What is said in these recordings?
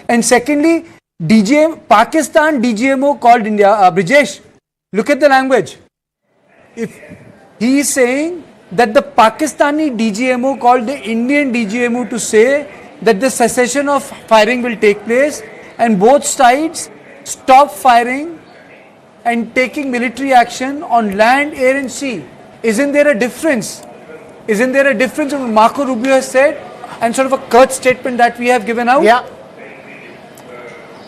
And secondly, Pakistan DGMO called India. Brijesh, look at the language. If he is saying that the Pakistani DGMO called the Indian DGMO to say that the cessation of firing will take place and both sides stop firing and taking military action on land, air and sea. Isn't there a difference? Isn't there a difference in what Marco Rubio has said and sort of a curt statement that we have given out? Yeah.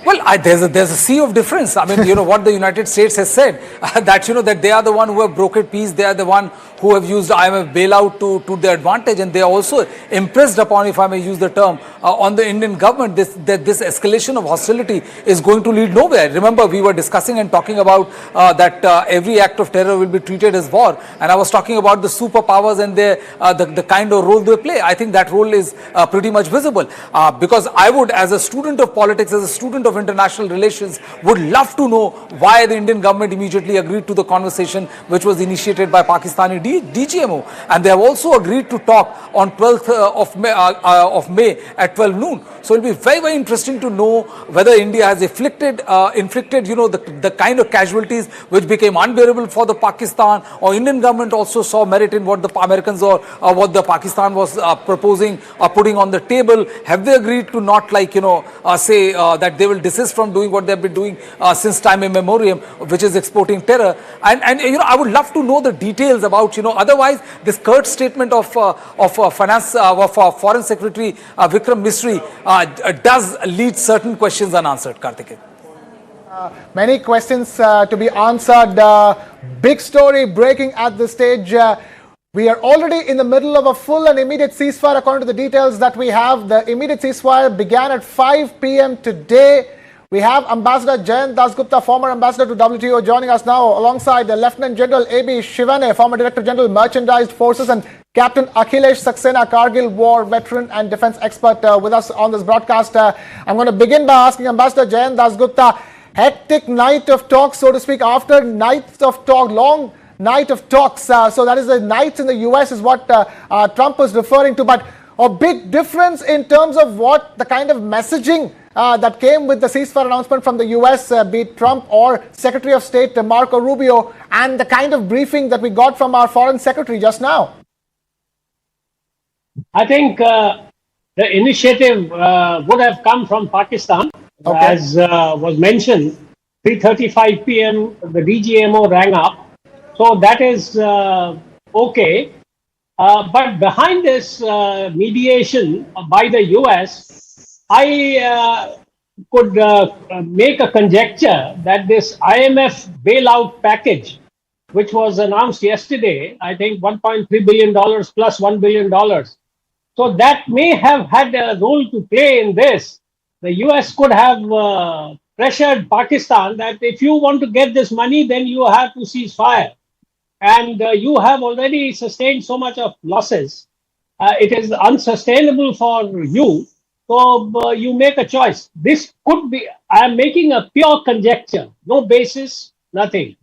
Well, there's a sea of difference. I mean, what the United States has said, that, that they are the one who have brokered peace, they are the one who have used IMF bailout to their advantage, and they are also impressed upon, if I may use the term, on the Indian government, that this escalation of hostility is going to lead nowhere. Remember, we were discussing and talking about that every act of terror will be treated as war, and I was talking about the superpowers and the kind of role they play. I think that role is pretty much visible, because I would, as a student of politics, as a student of international relations, would love to know why the Indian government immediately agreed to the conversation which was initiated by Pakistani DGMO, and they have also agreed to talk on 12th of May at 12 noon. So it will be very, very interesting to know whether India has inflicted the kind of casualties which became unbearable for the Pakistan, or Indian government also saw merit in what the Americans or what the Pakistan was proposing or putting on the table. Have they agreed to not say that they will desist from doing what they have been doing since time immemorial, which is exporting terror? And I would love to know the details about, otherwise this curt statement of Foreign Secretary Vikram Misri does lead certain questions unanswered, Karthikeyan. Many questions to be answered. Big story breaking at this stage. We are already in the middle of a full and immediate ceasefire. According to the details that we have, the immediate ceasefire began at 5 p.m. today. We have Ambassador Jayant Dasgupta, former ambassador to WTO, joining us now, alongside the Lieutenant General A.B. Shivane, former Director General, Merchandised Forces, and Captain Akhilesh Saxena, Kargil war veteran and defense expert, with us on this broadcast. I'm going to begin by asking Ambassador Jayant Dasgupta, hectic night of talks, so to speak, after nights of talk, long night of talks. So that is the nights in the US is what Trump was referring to, but a big difference in terms of what the kind of messaging that came with the ceasefire announcement from the US, be it Trump or Secretary of State Marco Rubio, and the kind of briefing that we got from our Foreign Secretary just now. I think the initiative would have come from Pakistan, as was mentioned. 3:35 p.m. the DGMO rang up, so that is okay. But behind this mediation by the US, I could make a conjecture that this IMF bailout package, which was announced yesterday, I think $1.3 billion plus $1 billion. So that may have had a role to play in this. The US could have pressured Pakistan that if you want to get this money, then you have to cease fire. And you have already sustained so much of losses. It is unsustainable for you. So you make a choice. This could be, I am making a pure conjecture, no basis, nothing.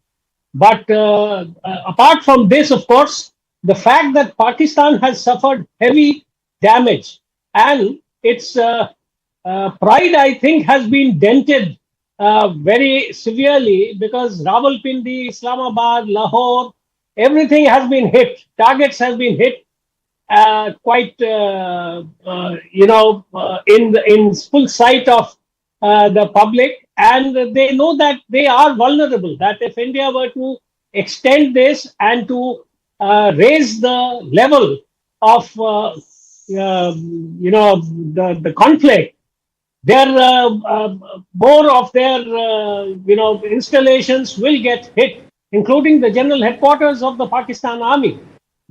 But apart from this, of course, the fact that Pakistan has suffered heavy damage and its pride, I think, has been dented very severely, because Rawalpindi, Islamabad, Lahore, everything has been hit. Targets have been hit quite, in full sight of the public, and they know that they are vulnerable. That if India were to extend this and to raise the level of, the conflict, their more of their installations will get hit, including the general headquarters of the Pakistan Army.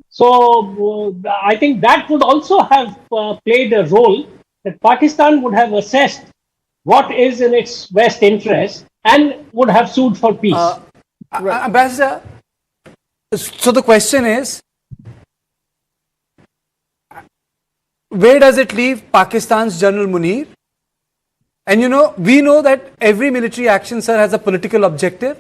So I think that would also have played a role, that Pakistan would have assessed what is in its best interest and would have sued for peace. Ambassador, so the question is, where does it leave Pakistan's General Munir? And we know that every military action, sir, has a political objective.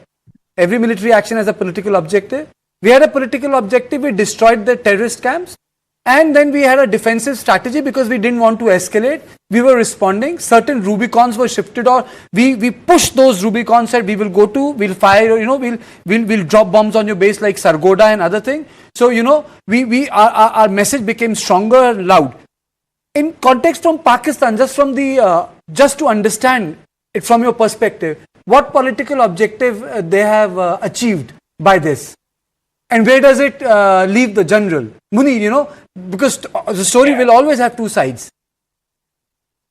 Every military action has a political objective. We had a political objective. We destroyed the terrorist camps. And then we had a defensive strategy because we didn't want to escalate. We were responding. Certain Rubicons were shifted, or we pushed those Rubicons, said we will go to, we'll fire, we'll drop bombs on your base like Sargodha and other thing. So, our message became stronger and loud. In context from Pakistan, just to understand it from your perspective, what political objective they have achieved by this? And where does it leave the general? Munir, because the story will always have two sides.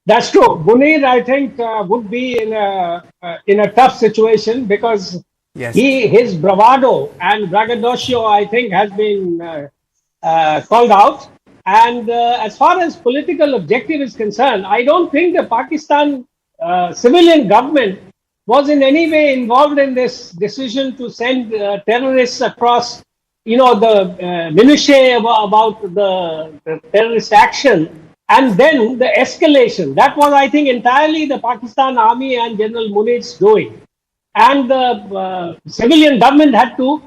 That's true. Munir, I think, would be in a tough situation because Yes. his bravado and braggadocio, I think, has been called out. And as far as political objective is concerned, I don't think the Pakistan civilian government was in any way involved in this decision to send terrorists across, the minutiae about the terrorist action and then the escalation. That was, I think, entirely the Pakistan Army and General Munir's doing. And the civilian government had to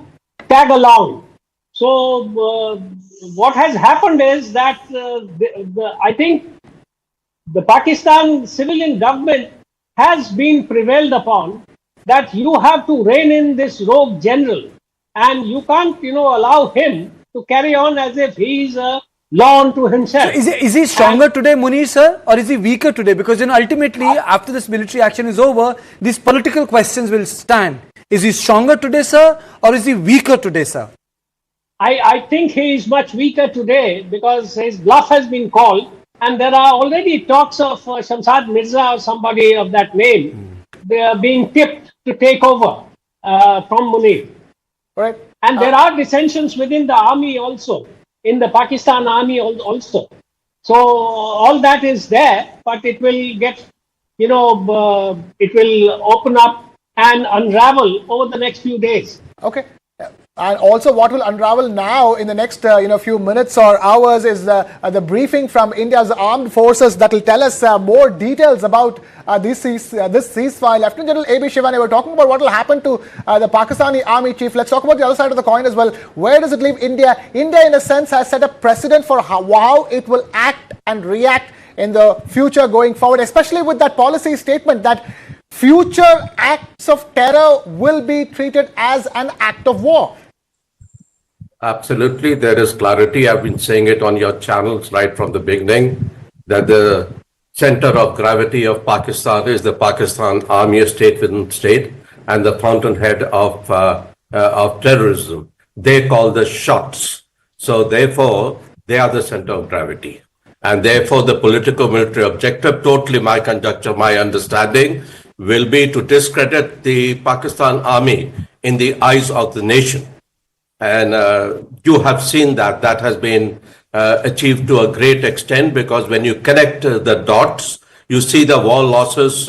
tag along. So what has happened is that I think the Pakistan civilian government has been prevailed upon that you have to rein in this rogue general, and you can't, allow him to carry on as if he is a law unto himself. So is he stronger today, Munir sir, or is he weaker today? Because ultimately, after this military action is over, these political questions will stand. Is he stronger today, sir, or is he weaker today, sir? I think he is much weaker today because his bluff has been called, and there are already talks of Shamsad Mirza or somebody of that name. They are being tipped to take over from Munir. Right. And there are dissensions within the army also, in the Pakistan army also. So all that is there, but it will get, it will open up and unravel over the next few days. Okay. And also what will unravel now in the next few minutes or hours is the briefing from India's armed forces that will tell us more details about this ceasefire. Lieutenant General A.B. Shivani, we're talking about what will happen to the Pakistani army chief. Let's talk about the other side of the coin as well. Where does it leave India? India, in a sense, has set a precedent for how it will act and react in the future going forward, especially with that policy statement that future acts of terror will be treated as an act of war. Absolutely, there is clarity. I've been saying it on your channels right from the beginning that the center of gravity of Pakistan is the Pakistan army, state within state, and the fountainhead of terrorism. They call the shots. So therefore, they are the center of gravity. And therefore, the political military objective, totally my conjecture, my understanding, will be to discredit the Pakistan army in the eyes of the nation. And you have seen that has been achieved to a great extent, because when you connect the dots, you see the war losses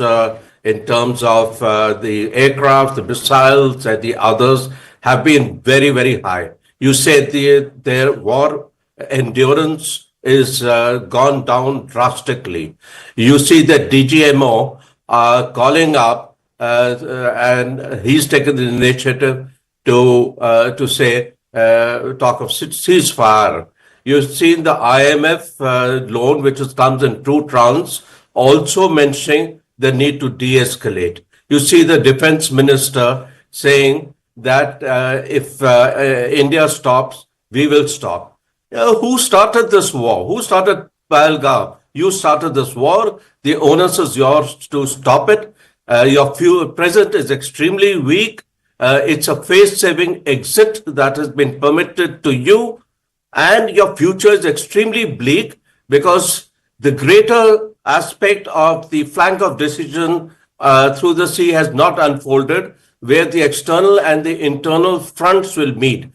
in terms of the aircraft, the missiles, and the others have been very, very high. You say their war endurance is gone down drastically. You see that DGMO calling up, and he's taken the initiative to say, talk of ceasefire. You've seen the IMF loan, which comes in two tranches, also mentioning the need to de-escalate. You see the defense minister saying that if India stops, we will stop. Who started this war? Who started Pahalgam? You started this war. The onus is yours to stop it. Your president is extremely weak. It's a face-saving exit that has been permitted to you, and your future is extremely bleak because the greater aspect of the flank of decision through the sea has not unfolded, where the external and the internal fronts will meet.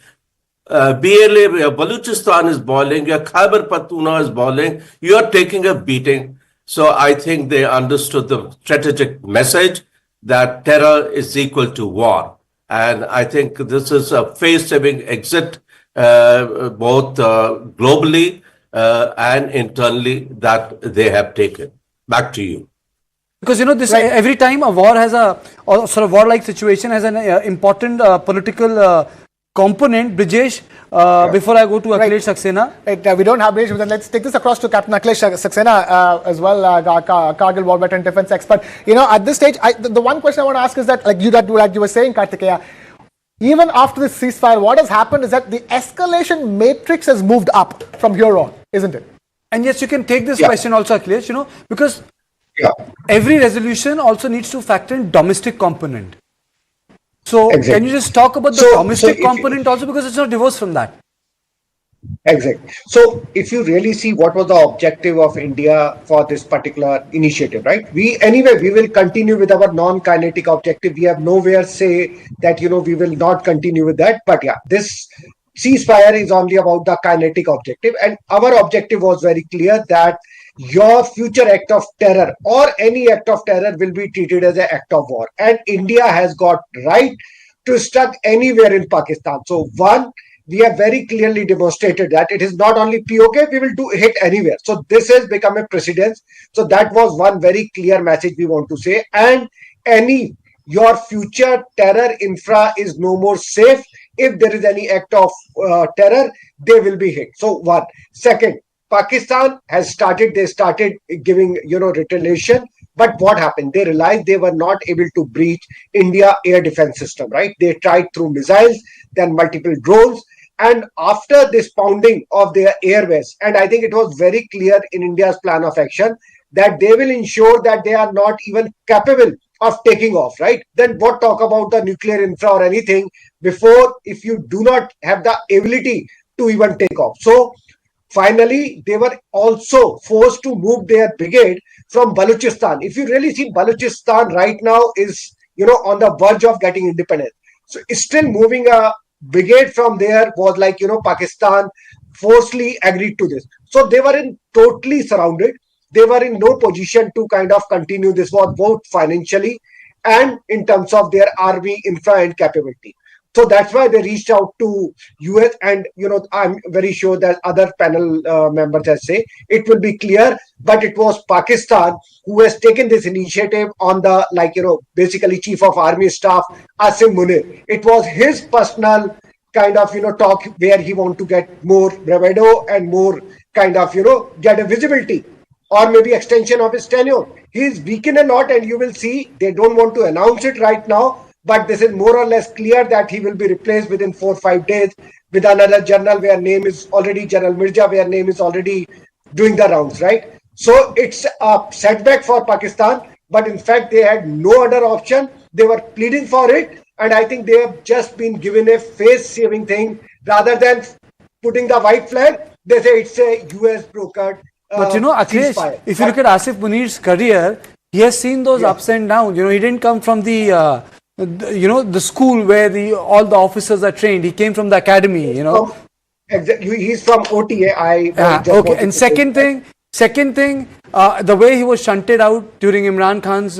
BLA, Baluchistan is boiling, your Khyber Pakhtunkhwa is boiling, you are taking a beating. So I think they understood the strategic message that terror is equal to war. And I think this is a face-saving exit, both globally and internally, that they have taken. Back to you. Because this every time a war has a or sort of war-like situation has an important political component, Brijesh, before I go to Akhilesh Saxena. Right, we don't have Brijesh, but then let's take this across to Captain Akhilesh Saxena as well, Kargil war veteran defense expert. At this stage, the one question I want to ask is that, like you were saying, Kartikeya, even after this ceasefire, what has happened is that the escalation matrix has moved up from here on, isn't it? And yes, you can take this question also, Akhilesh, because every resolution also needs to factor in domestic component. So can you just talk about the domestic component also, because it's not divorced from that? Exactly. So if you really see what was the objective of India for this particular initiative, right? We will continue with our non-kinetic objective. We have nowhere say that, we will not continue with that. But this ceasefire is only about the kinetic objective. And our objective was very clear that your future act of terror or any act of terror will be treated as an act of war. And India has got right to strike anywhere in Pakistan. So one, we have very clearly demonstrated that it is not only POK, we will do hit anywhere. So this has become a precedent. So that was one very clear message we want to say. And your future terror infra is no more safe. If there is any act of terror, they will be hit. So one. Second, Pakistan they started giving, retaliation. But what happened? They realized they were not able to breach India air defense system, right? They tried through missiles, then multiple drones. And after this pounding of their airways, and I think it was very clear in India's plan of action that they will ensure that they are not even capable of taking off, right? Then what talk about the nuclear infra or anything before if you do not have the ability to even take off. So finally, they were also forced to move their brigade from Balochistan. If you really see, Balochistan right now is, on the verge of getting independent. So still moving a brigade from there was like, Pakistan forcefully agreed to this. So they were totally surrounded. They were in no position to kind of continue. This was both financially and in terms of their army infra and capability. So that's why they reached out to US, and I'm very sure that other panel members have say it will be clear, but it was Pakistan who has taken this initiative on the basically Chief of Army Staff Asim Munir. It was his personal kind of talk where he want to get more bravado and more kind of get a visibility or maybe extension of his tenure. He is weakened a lot, and you will see they don't want to announce it right now. But this is more or less clear that he will be replaced within 4 or 5 days with another general where name is already General Mirza, where name is already doing the rounds, right? So it's a setback for Pakistan, but in fact, they had no other option. They were pleading for it. And I think they have just been given a face-saving thing rather than putting the white flag. They say it's a US brokered. But Akhilesh, if you look at Asif Munir's career, he has seen those ups and downs. He didn't come from the the school where all the officers are trained. He came from the academy, Exactly. He's from OTA. Okay. And second thing, the way he was shunted out during Imran Khan's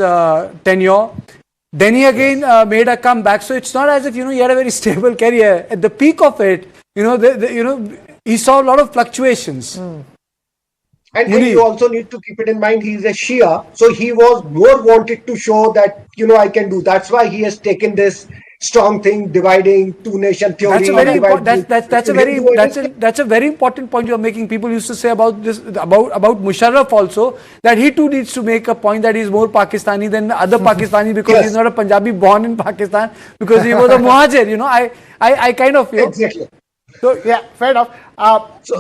tenure, then he again made a comeback. So it's not as if, he had a very stable career. At the peak of it, he saw a lot of fluctuations. And you also need to keep it in mind, he is a Shia. So he was more wanted to show that, I can do. That's why he has taken this strong thing, dividing two-nation theory. That's a very important point you're making. People used to say about this, about Musharraf also, that he too needs to make a point that he's more Pakistani than other Pakistani because he's not a Punjabi born in Pakistan, because he was a Muhajir. I kind of feel. Exactly. So fair enough.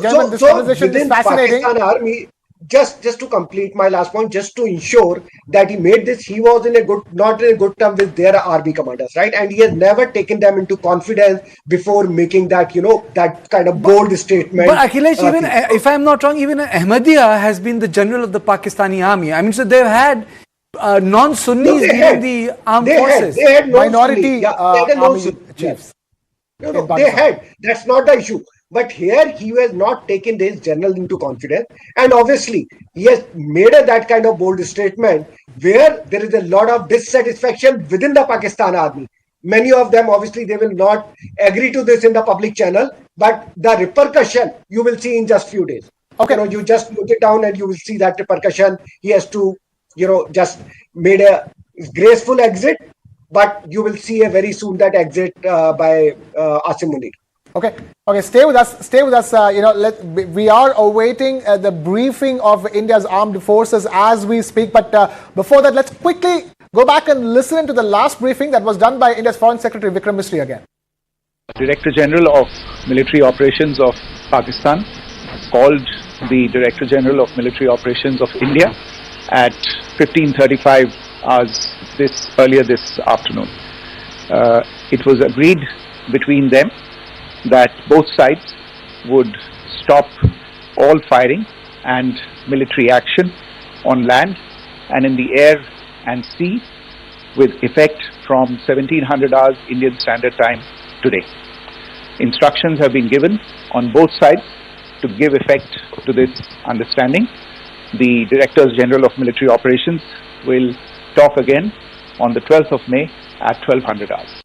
Gentlemen, this conversation is fascinating. Pakistan Army, just to complete my last point, just to ensure that he made this, he was not in a good term with their army commanders, right? And he has never taken them into confidence before making that, that kind of bold statement. But Akhilesh, even if I'm not wrong, even Ahmadiyya has been the general of the Pakistani army. I mean, so they've had non-Sunnis leading the armed forces. They had minority army chiefs. No, they had. That's not the issue. But here he has not taken this general into confidence. And obviously, he has made that kind of bold statement where there is a lot of dissatisfaction within the Pakistan army. Many of them, obviously, they will not agree to this in the public channel. But the repercussion you will see in just few days. Okay, you just look it down and you will see that repercussion. He has to, just made a graceful exit. but you will see a very soon that exit by Asim Munir. Okay, stay with us. Stay with us. We are awaiting the briefing of India's armed forces as we speak. But before that, let's quickly go back and listen to the last briefing that was done by India's Foreign Secretary Vikram Misri again. Director General of Military Operations of Pakistan called the Director General of Military Operations of India at 15:35 hours earlier this afternoon. It was agreed between them that both sides would stop all firing and military action on land and in the air and sea with effect from 1700 hours Indian Standard Time today. Instructions have been given on both sides to give effect to this understanding. The Directors General of Military Operations will talk again on the 12th of May at 1200 hours.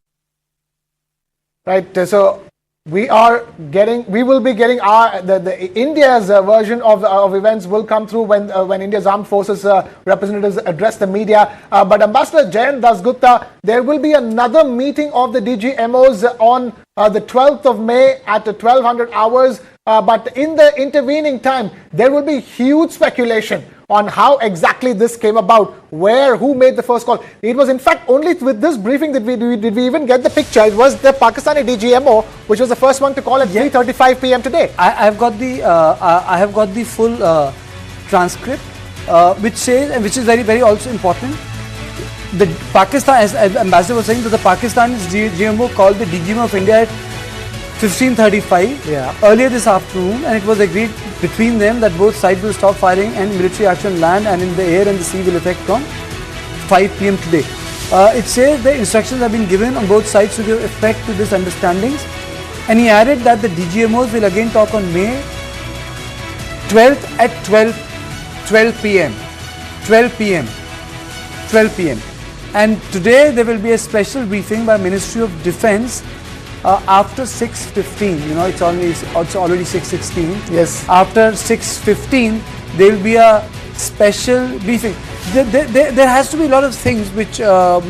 Right, so we will be getting the India's version of events will come through when India's armed forces representatives address the media. But Ambassador Jayant Dasgupta, there will be another meeting of the DGMOs on the 12th of May at 1200 hours. But in the intervening time, there will be huge speculation on how exactly this came about, who made the first call. It was in fact only with this briefing that did we even get the picture. It was the Pakistani DGMO which was the first one to call at 3:35 p.m. today. I have got the full transcript, which says, and which is very, very also important. The Pakistan, as Ambassador was saying, that the Pakistani DGMO called the DGMO of India at 15:35 earlier this afternoon, and it was agreed between them that both sides will stop firing and military action land and in the air and the sea will effect from 5 p.m. today. It says the instructions have been given on both sides to give effect to these understandings, and he added that the DGMOs will again talk on May 12th at 12 p.m. 12 p.m. And today there will be a special briefing by Ministry of Defence after 6:15. It's already 6:16. Yes. After 6:15, there will be a special briefing. There has to be a lot of things which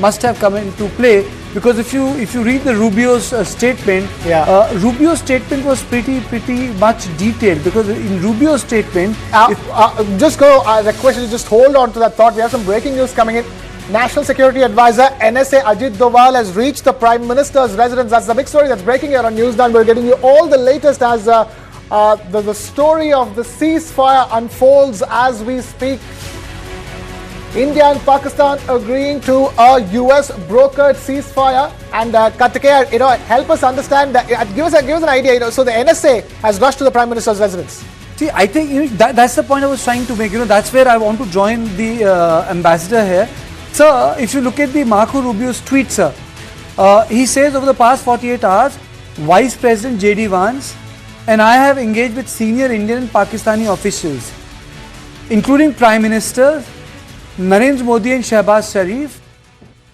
must have come into play, because if you read the Rubio's statement, Rubio's statement was pretty much detailed, because in Rubio's statement, request you just hold on to that thought. We have some breaking news coming in. National Security Advisor NSA Ajit Doval has reached the Prime Minister's residence. That's the big story that's breaking here on News9. We're getting you all the latest as the story of the ceasefire unfolds as we speak. India and Pakistan agreeing to a US brokered ceasefire. And Kartikeya, help us understand that. Give us an idea. So the NSA has rushed to the Prime Minister's residence. See, I think that's the point I was trying to make. That's where I want to join the ambassador here. Sir, if you look at the Marco Rubio's tweet, sir, he says over the past 48 hours, Vice President J.D. Vance and I have engaged with senior Indian and Pakistani officials, including Prime Minister Narendra Modi and Shehbaz Sharif,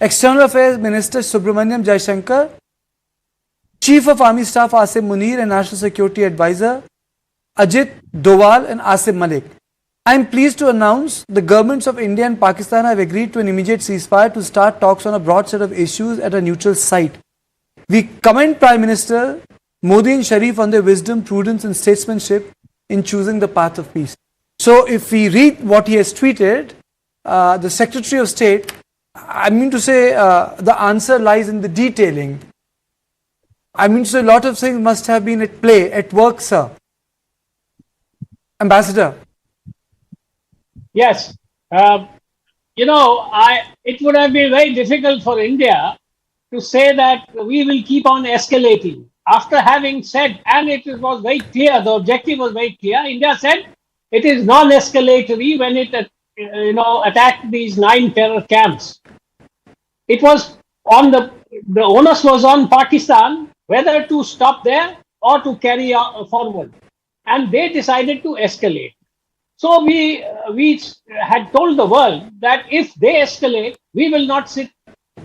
External Affairs Minister Subramaniam Jaishankar, Chief of Army Staff Asim Munir and National Security Advisor Ajit Doval and Asim Malik. I am pleased to announce the governments of India and Pakistan have agreed to an immediate ceasefire to start talks on a broad set of issues at a neutral site. We commend Prime Minister Modi and Sharif on their wisdom, prudence and statesmanship in choosing the path of peace. So if we read what he has tweeted, the Secretary of State, I mean to say the answer lies in the detailing. I mean to say a lot of things must have been at play, at work, sir. Ambassador. Yes. It would have been very difficult for India to say that we will keep on escalating. After having said, and it was very clear, the objective was very clear, India said it is non-escalatory when it attacked these 9 terror camps. It was on the onus was on Pakistan whether to stop there or to carry forward. And they decided to escalate. So we had told the world that if they escalate, we will not sit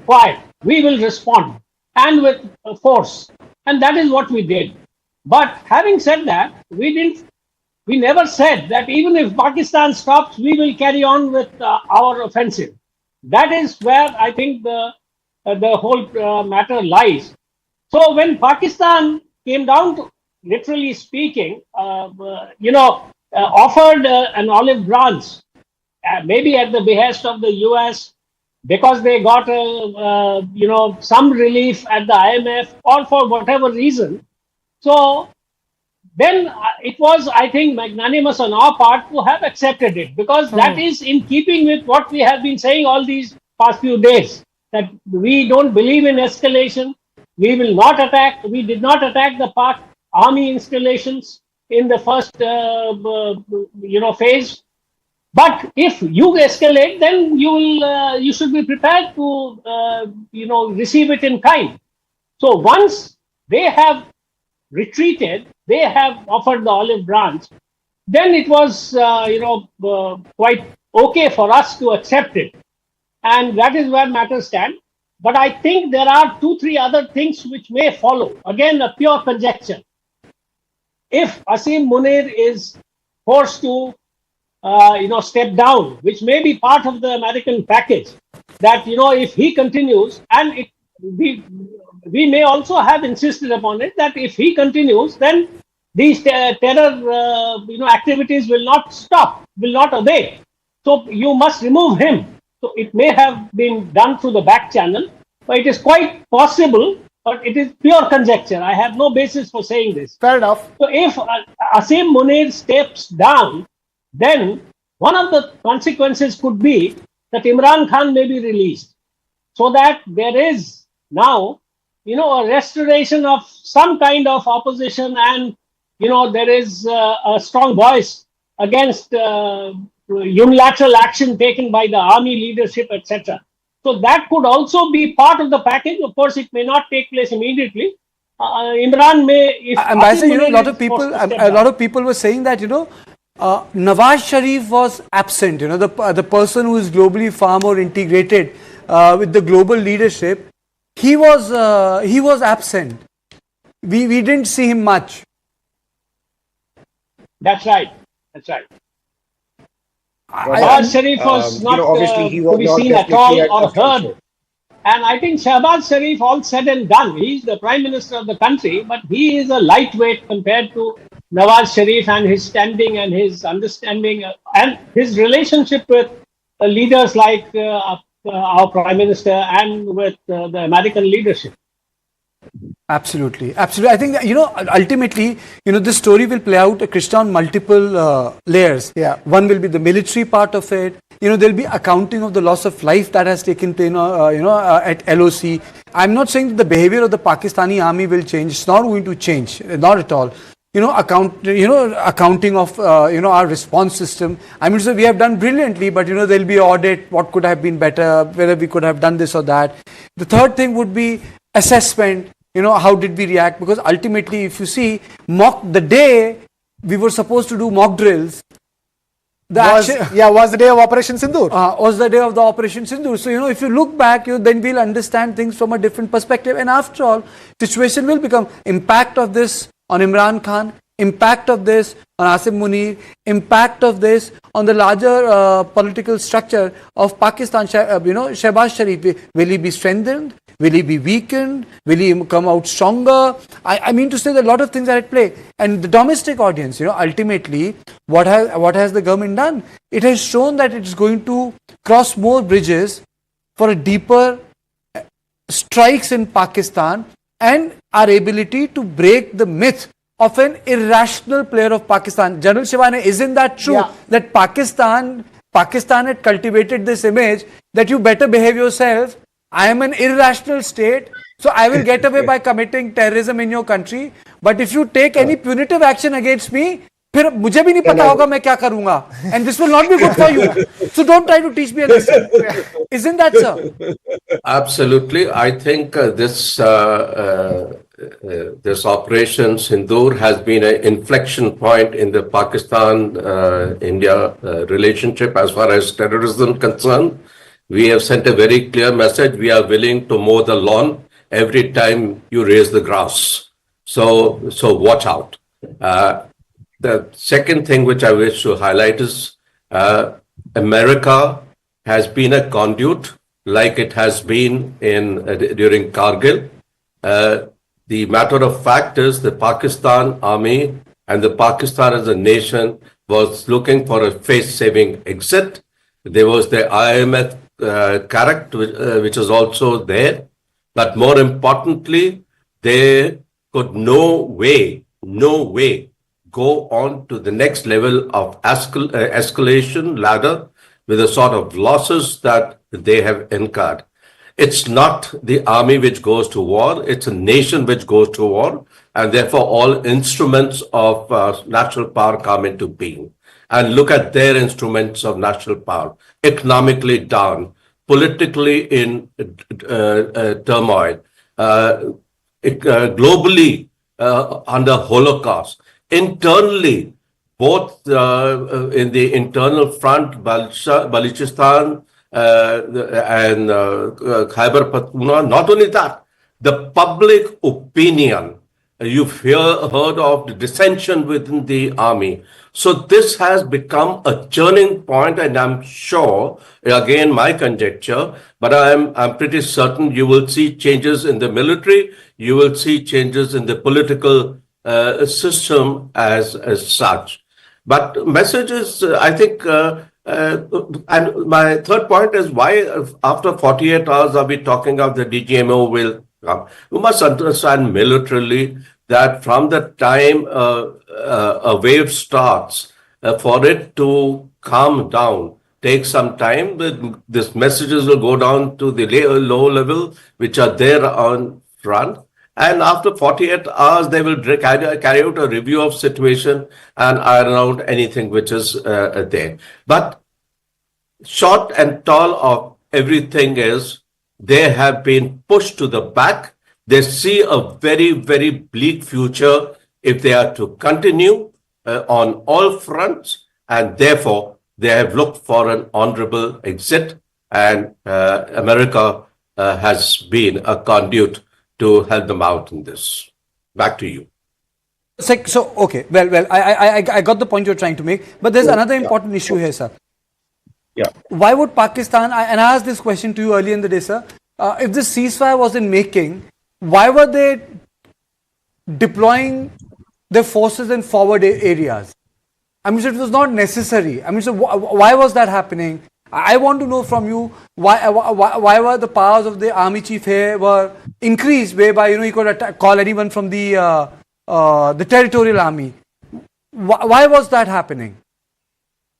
quiet. We will respond, and with force. And that is what we did. But having said that, we never said that even if Pakistan stops, we will carry on with our offensive. That is where I think the the whole matter lies. So when Pakistan came down to, literally speaking, offered an olive branch, maybe at the behest of the US, because they got some relief at the IMF, or for whatever reason. So then it was, I think, magnanimous on our part to have accepted it, because that is in keeping with what we have been saying all these past few days, that we don't believe in escalation. We will not attack. We did not attack the Pak army installations in the first phase. But if you escalate, then you should be prepared to receive it in kind. So once they have retreated, they have offered the olive branch, then it was quite okay for us to accept it, and that is where matters stand. But I think there are 2-3 other things which may follow. Again, a pure conjecture. If Asim Munir is forced to step down, which may be part of the American package, that if he continues, and we may also have insisted upon it, that if he continues, then these terror activities will not stop, will not abate. So you must remove him. So it may have been done through the back channel, but it is quite possible, but it is pure conjecture. I have no basis for saying this. Fair enough. So if Asim Munir steps down, then one of the consequences could be that Imran Khan may be released, so that there is now, a restoration of some kind of opposition, and, there is a strong voice against unilateral action taken by the army leadership, etc. So that could also be part of the package. Of course, it may not take place immediately. Imran may. If and by saying, a lot of people were saying that, Nawaz Sharif was absent. The person who is globally far more integrated with the global leadership, he was absent. We didn't see him much. That's right. Nawaz Sharif was not obviously he was to be not seen at all definitely or at the heard. forefront. And I think Shahbaz Sharif, all said and done, he's the Prime Minister of the country, but he is a lightweight compared to Nawaz Sharif, and his standing and his understanding and his relationship with leaders like our Prime Minister and with the American leadership. Absolutely. I think that, ultimately, this story will play out, Krishna, on multiple layers. Yeah. One will be the military part of it. There'll be accounting of the loss of life that has taken place, at LOC. I'm not saying that the behavior of the Pakistani army will change. It's not going to change, not at all. Accounting of, our response system. I mean, so we have done brilliantly, but, there'll be audit, what could have been better, whether we could have done this or that. The third thing would be assessment. How did we react? Because ultimately, if you see, the day we were supposed to do mock drills, was the day of Operation Sindoor. Was the day of the Operation Sindoor. So, if you look back, then we'll understand things from a different perspective. And after all, situation will become impact of this on Imran Khan, impact of this on Asim Munir, impact of this on the larger political structure of Pakistan. Shehbaz Sharif, will he be strengthened? Will he be weakened? Will he come out stronger? I mean to say that a lot of things are at play. And the domestic audience, ultimately, what has the government done? It has shown that it is going to cross more bridges for a deeper strikes in Pakistan, and our ability to break the myth of an irrational player of Pakistan. General Shivane, isn't that true? Yeah. That Pakistan had cultivated this image that you better behave yourself. I am an irrational state, so I will get away by committing terrorism in your country. But if you take any punitive action against me, फिर मुझे भी नहीं पता होगा मैं क्या करूंगा, and this will not be good for you. So don't try to teach me a lesson. Isn't that so? Absolutely. I think this Operation Sindoor has been an inflection point in the Pakistan-India relationship as far as terrorism is concerned. We have sent a very clear message. We are willing to mow the lawn every time you raise the grass. So watch out. The second thing which I wish to highlight is America has been a conduit like it has been in during Kargil. The matter of fact is the Pakistan army and the Pakistan as a nation was looking for a face-saving exit. There was the IMF character, which is also there. But more importantly, they could no way go on to the next level of escalation ladder with the sort of losses that they have incurred. It's not the army which goes to war, it's a nation which goes to war, and therefore all instruments of national power come into being. And look at their instruments of national power, economically down, politically in turmoil, globally under Holocaust, internally, both in the internal front, Balochistan and Khyber Pakhtunkhwa. Not only that, the public opinion, you've heard of the dissension within the army. So this has become a turning point, and I'm sure, again, my conjecture, but I'm pretty certain you will see changes in the military, you will see changes in the political system as such. But messages, I think, and my third point is why after 48 hours are we talking of the DGMO will come? You must understand militarily that from the time a wave starts, for it to calm down takes some time. These messages will go down to the low level, which are there on front. And after 48 hours, they will carry out a review of situation and iron out anything which is there. But short and tall of everything is they have been pushed to the back. They see a very, very bleak future if they are to continue on all fronts. And therefore, they have looked for an honorable exit. And America has been a conduit to help them out in this. Back to you. So okay, well, I got the point you're trying to make, but there's another important issue here, sir. Yeah. Why would Pakistan, and I asked this question to you earlier in the day, sir, if the ceasefire was in making, why were they deploying their forces in forward areas? I mean, so it was not necessary. I mean, so why was that happening? I want to know from you why were the powers of the army chief here were increased, whereby he could call anyone from the territorial army. Why was that happening?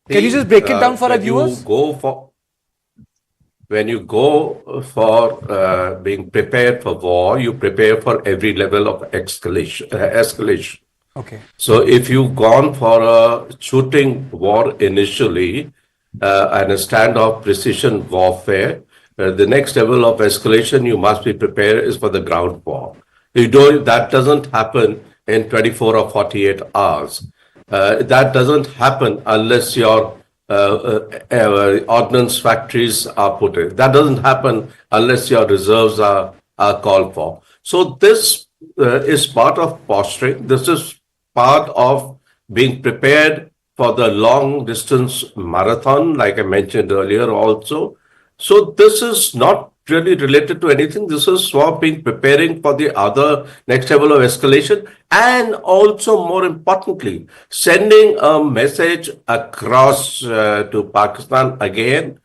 Can you just break it down for our viewers? When you go for being prepared for war, you prepare for every level of escalation. Okay. So if you've gone for a shooting war initially and a standoff precision warfare, the next level of escalation you must be prepared is for the ground war. That doesn't happen in 24 or 48 hours. That doesn't happen unless your ordnance factories are put in. That doesn't happen unless your reserves are called for. So this is part of posturing. This is part of being prepared for the long distance marathon, like I mentioned earlier also. So this is not really related to anything. This is for preparing for the other next level of escalation, and also more importantly, sending a message across to Pakistan again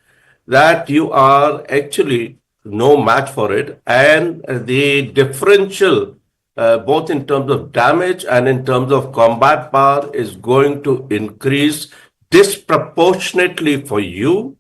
that you are actually no match for it, and the differential both in terms of damage and in terms of combat power is going to increase disproportionately for you.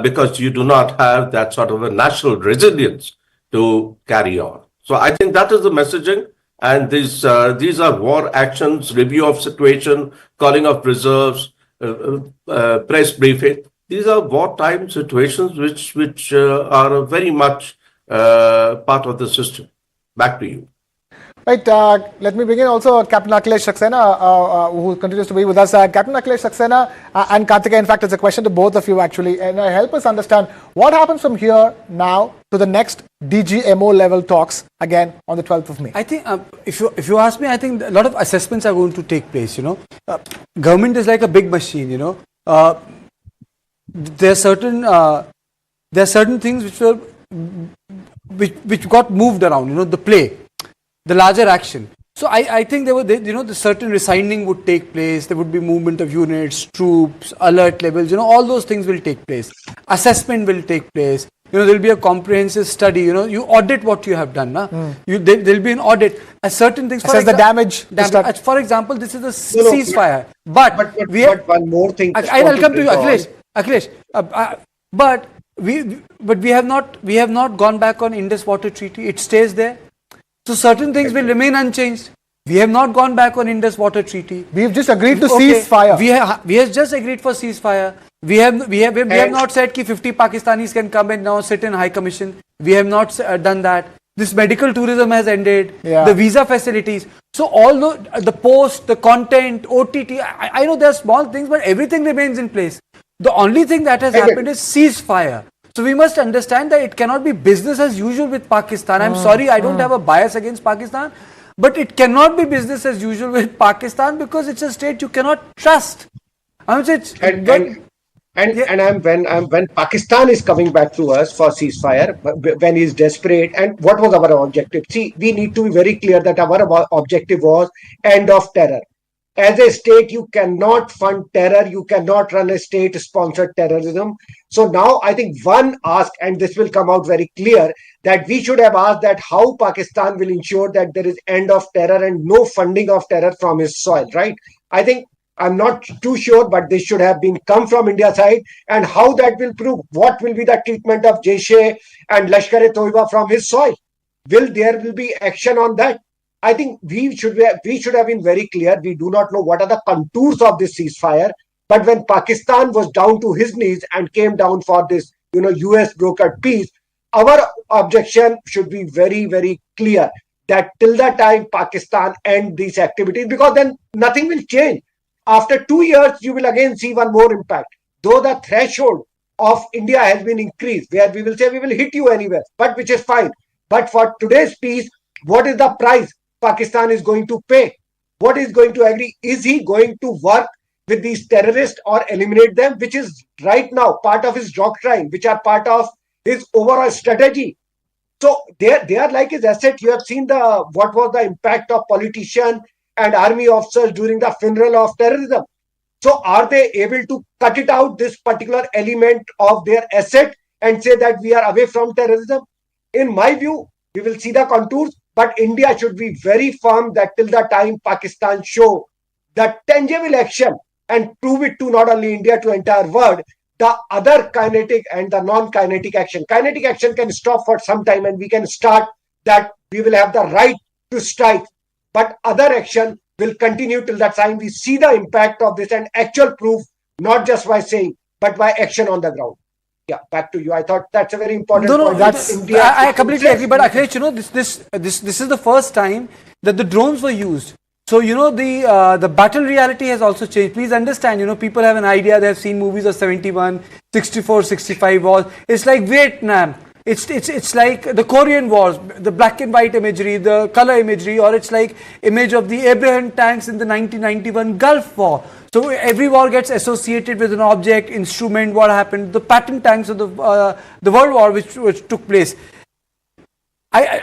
Because you do not have that sort of a national resilience to carry on. So I think that is the messaging, and these are war actions, review of situation, calling of reserves, press briefing. These are wartime situations which are very much part of the system. Back to you. Right, let me bring in also Captain Akhilesh Saxena, who continues to be with us. Captain Akhilesh Saxena and Karthikeya, in fact, it's a question to both of you actually, and help us understand what happens from here now to the next DGMO level talks again on the 12th of May. I think, if you ask me, I think a lot of assessments are going to take place. Government is like a big machine. There are certain there are certain things which got moved around, the play, the larger action. So I think the certain resigning would take place. There would be movement of units, troops, alert levels. All those things will take place. Assessment will take place. There will be a comprehensive study. You audit what you have done. There will be an audit. Certain things. Assess the damage. For example, this is a ceasefire. But one more thing. I'll come to you, Akhilesh. But we have not gone back on Indus Water Treaty. It stays there. So certain things will remain unchanged. We have not gone back on Indus Water Treaty. We've just agreed to ceasefire. We have just agreed for ceasefire. We have not said that 50 Pakistanis can come and now sit in High Commission. We have not done that. This medical tourism has ended. Yeah. The visa facilities. So all the post, the content, OTT. I know there are small things, but everything remains in place. The only thing that has happened is ceasefire. So we must understand that it cannot be business as usual with Pakistan. I'm sorry, I don't have a bias against Pakistan, but it cannot be business as usual with Pakistan because it's a state you cannot trust. When Pakistan is coming back to us for ceasefire, when he's desperate, and what was our objective? See, we need to be very clear that our objective was end of terror. As a state, you cannot fund terror. You cannot run a state-sponsored terrorism. So now I think one ask, and this will come out very clear, that we should have asked that how Pakistan will ensure that there is end of terror and no funding of terror from his soil, right? I think I'm not too sure, but this should have been come from India's side, and how that will prove. What will be the treatment of Jaish and Lashkar-e-Toiba from his soil? There will be action on that? I think we should have been very clear. We do not know what are the contours of this ceasefire, but when Pakistan was down to his knees and came down for this, US brokered peace, our objection should be very, very clear that till the time Pakistan end these activities, because then nothing will change. After 2 years, you will again see one more impact. Though the threshold of India has been increased, where we will say we will hit you anywhere, but which is fine. But for today's peace, what is the price Pakistan is going to pay? What is going to agree? Is he going to work with these terrorists or eliminate them, which is right now part of his doctrine, which are part of his overall strategy? So they are like his asset. You have seen what was the impact of politicians and army officers during the funeral of terrorism. So are they able to cut it out, this particular element of their asset, and say that we are away from terrorism? In my view, we will see the contours, but India should be very firm that till the time Pakistan show the tangible action and prove it to not only India, to entire world, the other kinetic and the non-kinetic action. Kinetic action can stop for some time and we can start that we will have the right to strike. But other action will continue till that time we see the impact of this and actual proof, not just by saying, but by action on the ground. Yeah, back to you. I thought that's a very important point. That's India. I completely agree. But Akhilesh, this is the first time that the drones were used. So the battle reality has also changed. Please understand. People have an idea. They have seen movies of 71, 64, 65 wars. It's like Vietnam. It's like the Korean Wars, the black and white imagery, the color imagery, or it's like image of the Abraham tanks in the 1991 Gulf War. So every war gets associated with an object, instrument, what happened, the Patton tanks of the World War which took place.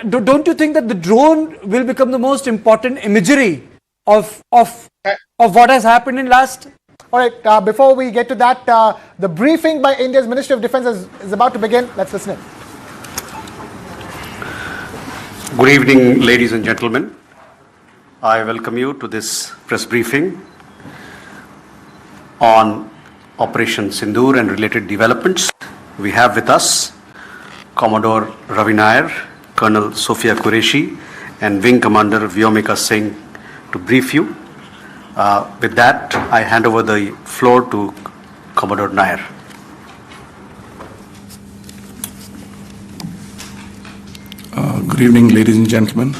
Don't you think that the drone will become the most important imagery of what has happened in last? All right, before we get to that, the briefing by India's Ministry of Defence is about to begin. Let's listen in. Good evening, ladies and gentlemen. I welcome you to this press briefing on Operation Sindoor and related developments. We have with us Commodore Ravi Nair, Colonel Sophia Qureshi, and Wing Commander Vyomika Singh to brief you. With that, I hand over the floor to Commodore Nair. Good evening, ladies and gentlemen.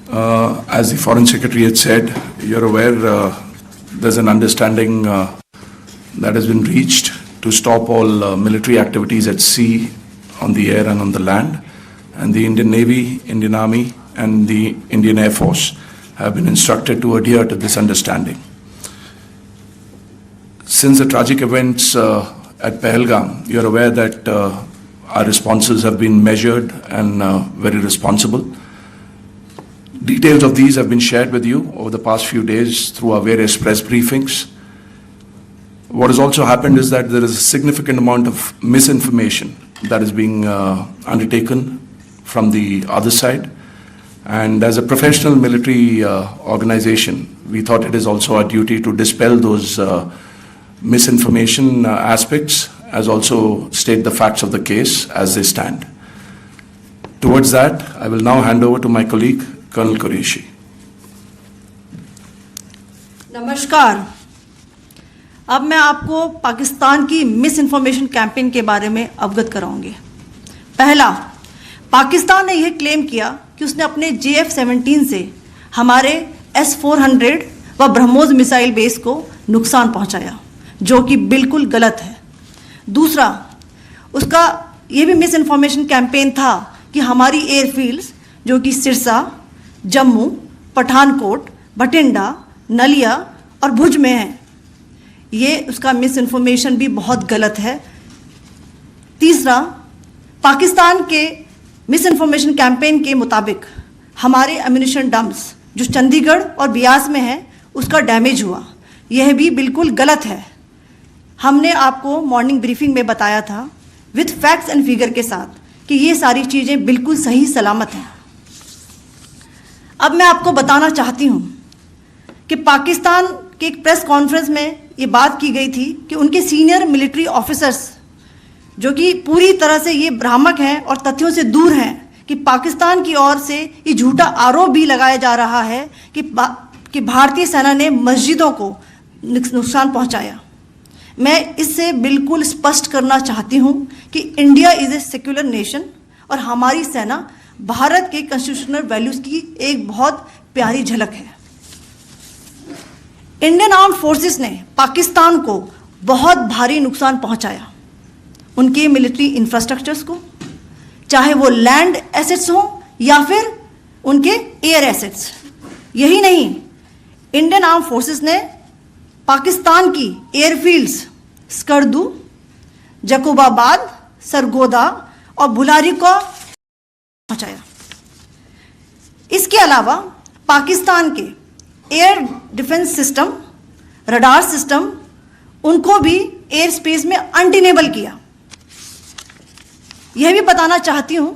As the Foreign Secretary had said, you're aware there's an understanding that has been reached to stop all military activities at sea, on the air and on the land. And the Indian Navy, Indian Army and the Indian Air Force have been instructed to adhere to this understanding. Since the tragic events at Pahalgam, you're aware that our responses have been measured and very responsible. Details of these have been shared with you over the past few days through our various press briefings. What has also happened is that there is a significant amount of misinformation that is being undertaken from the other side. And as a professional military organization, we thought it is also our duty to dispel those misinformation aspects, as also state the facts of the case as they stand. Towards that, I will now hand over to my colleague, Colonel Qureshi. नमस्कार। अब मैं आपको पाकिस्तान की miss information campaign के बारे में अवगत कराऊंगी। पहला, पाकिस्तान ने यह क्लेम किया कि उसने अपने JF-17 से हमारे S-400 व ब्रह्मोस मिसाइल बेस को नुकसान पहुंचाया, जो कि बिल्कुल गलत है। दूसरा, उसका ये भी मिस इन्फॉर्मेशन कैंपेन था कि हमारी एयरफील्ड्स जो कि सिरसा, जम्मू, पठानकोट, बठिंडा, नलिया और भुज में हैं, ये उसका मिस इन्फॉर्मेशन भी बहुत गलत है। तीसरा, पाकिस्तान के मिस इन्फॉर्मेशन कैंपेन के मुताबिक हमारे एम्यूनिशन डंप्स जो चंडीगढ़ और बियास में है उसका डैमेज हुआ, यह भी बिल्कुल गलत है। हमने आपको मॉर्निंग ब्रीफिंग में बताया था विद फैक्ट्स एंड फिगर के साथ कि ये सारी चीज़ें बिल्कुल सही सलामत हैं। अब मैं आपको बताना चाहती हूँ कि पाकिस्तान के एक प्रेस कॉन्फ्रेंस में ये बात की गई थी कि उनके सीनियर मिलिट्री ऑफिसर्स जो कि पूरी तरह से ये भ्रामक हैं और तथ्यों से दूर हैं कि पाकिस्तान की ओर से ये झूठा आरोप भी लगाया जा रहा है कि भारतीय सेना ने मस्जिदों को नुकसान पहुंचाया। मैं इससे बिल्कुल स्पष्ट करना चाहती हूं कि India is a secular nation और हमारी सेना भारत के कॉन्स्टिट्यूशनल वैल्यूज़ की एक बहुत प्यारी झलक है। इंडियन आर्म्ड फोर्सेस ने पाकिस्तान को बहुत भारी नुकसान पहुंचाया, उनके मिलिट्री इंफ्रास्ट्रक्चर्स को, चाहे वो लैंड एसेट्स हों या फिर उनके एयर एसेट्स। यही नहीं, इंडियन आर्म्ड फोर्सेस ने पाकिस्तान की एयरफील्ड्स स्कर्दू, जकोबाबाद, सरगोदा और बुलारी को पहुंचाया। इसके अलावा पाकिस्तान के air defence system, radar system, उनको भी एयर स्पेस में अनटेनेबल किया। यह भी बताना चाहती हूं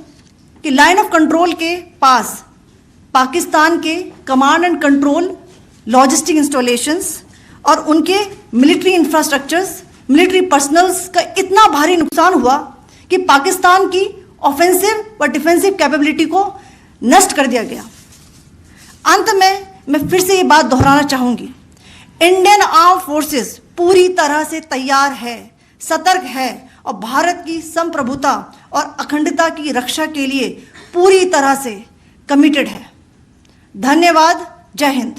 कि लाइन ऑफ कंट्रोल के पास पाकिस्तान के command and control logistic installations और उनके मिलिट्री इंफ्रास्ट्रक्चर्स, मिलिट्री पर्सनल्स का इतना भारी नुकसान हुआ कि पाकिस्तान की ऑफेंसिव व डिफेंसिव कैपेबिलिटी को नष्ट कर दिया गया। अंत में मैं फिर से ये बात दोहराना चाहूँगी, इंडियन आर्म फोर्सेस पूरी तरह से तैयार है, सतर्क है और भारत की संप्रभुता और अखंडता की रक्षा के लिए पूरी तरह से कमिटेड है। धन्यवाद। जय Hind.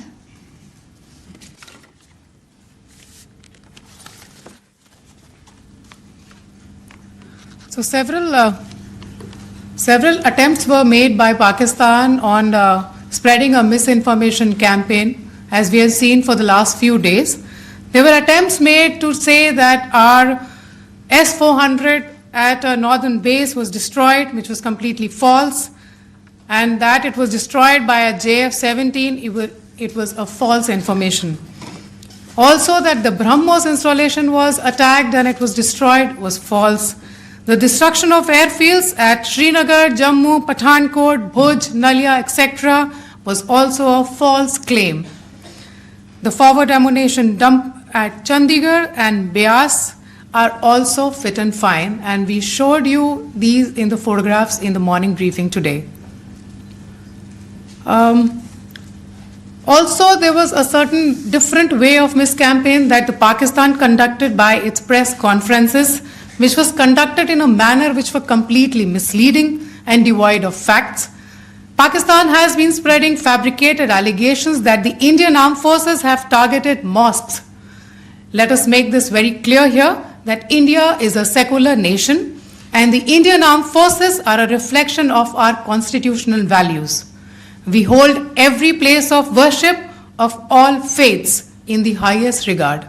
So several attempts were made by Pakistan on spreading a misinformation campaign, as we have seen for the last few days. There were attempts made to say that our S-400 at a northern base was destroyed, which was completely false, and that it was destroyed by a JF-17, it was a false information. Also that the BrahMos installation was attacked and it was destroyed was false. The destruction of airfields at Srinagar, Jammu, Pathankot, Bhuj, Nalia, etc. was also a false claim. The forward ammunition dump at Chandigarh and Beas are also fit and fine, and we showed you these in the photographs in the morning briefing today. Also, there was a certain different way of miscampaign that the Pakistan conducted by its press conferences, which was conducted in a manner which were completely misleading and devoid of facts. Pakistan has been spreading fabricated allegations that the Indian armed forces have targeted mosques. Let us make this very clear here that India is a secular nation and the Indian armed forces are a reflection of our constitutional values. We hold every place of worship of all faiths in the highest regard.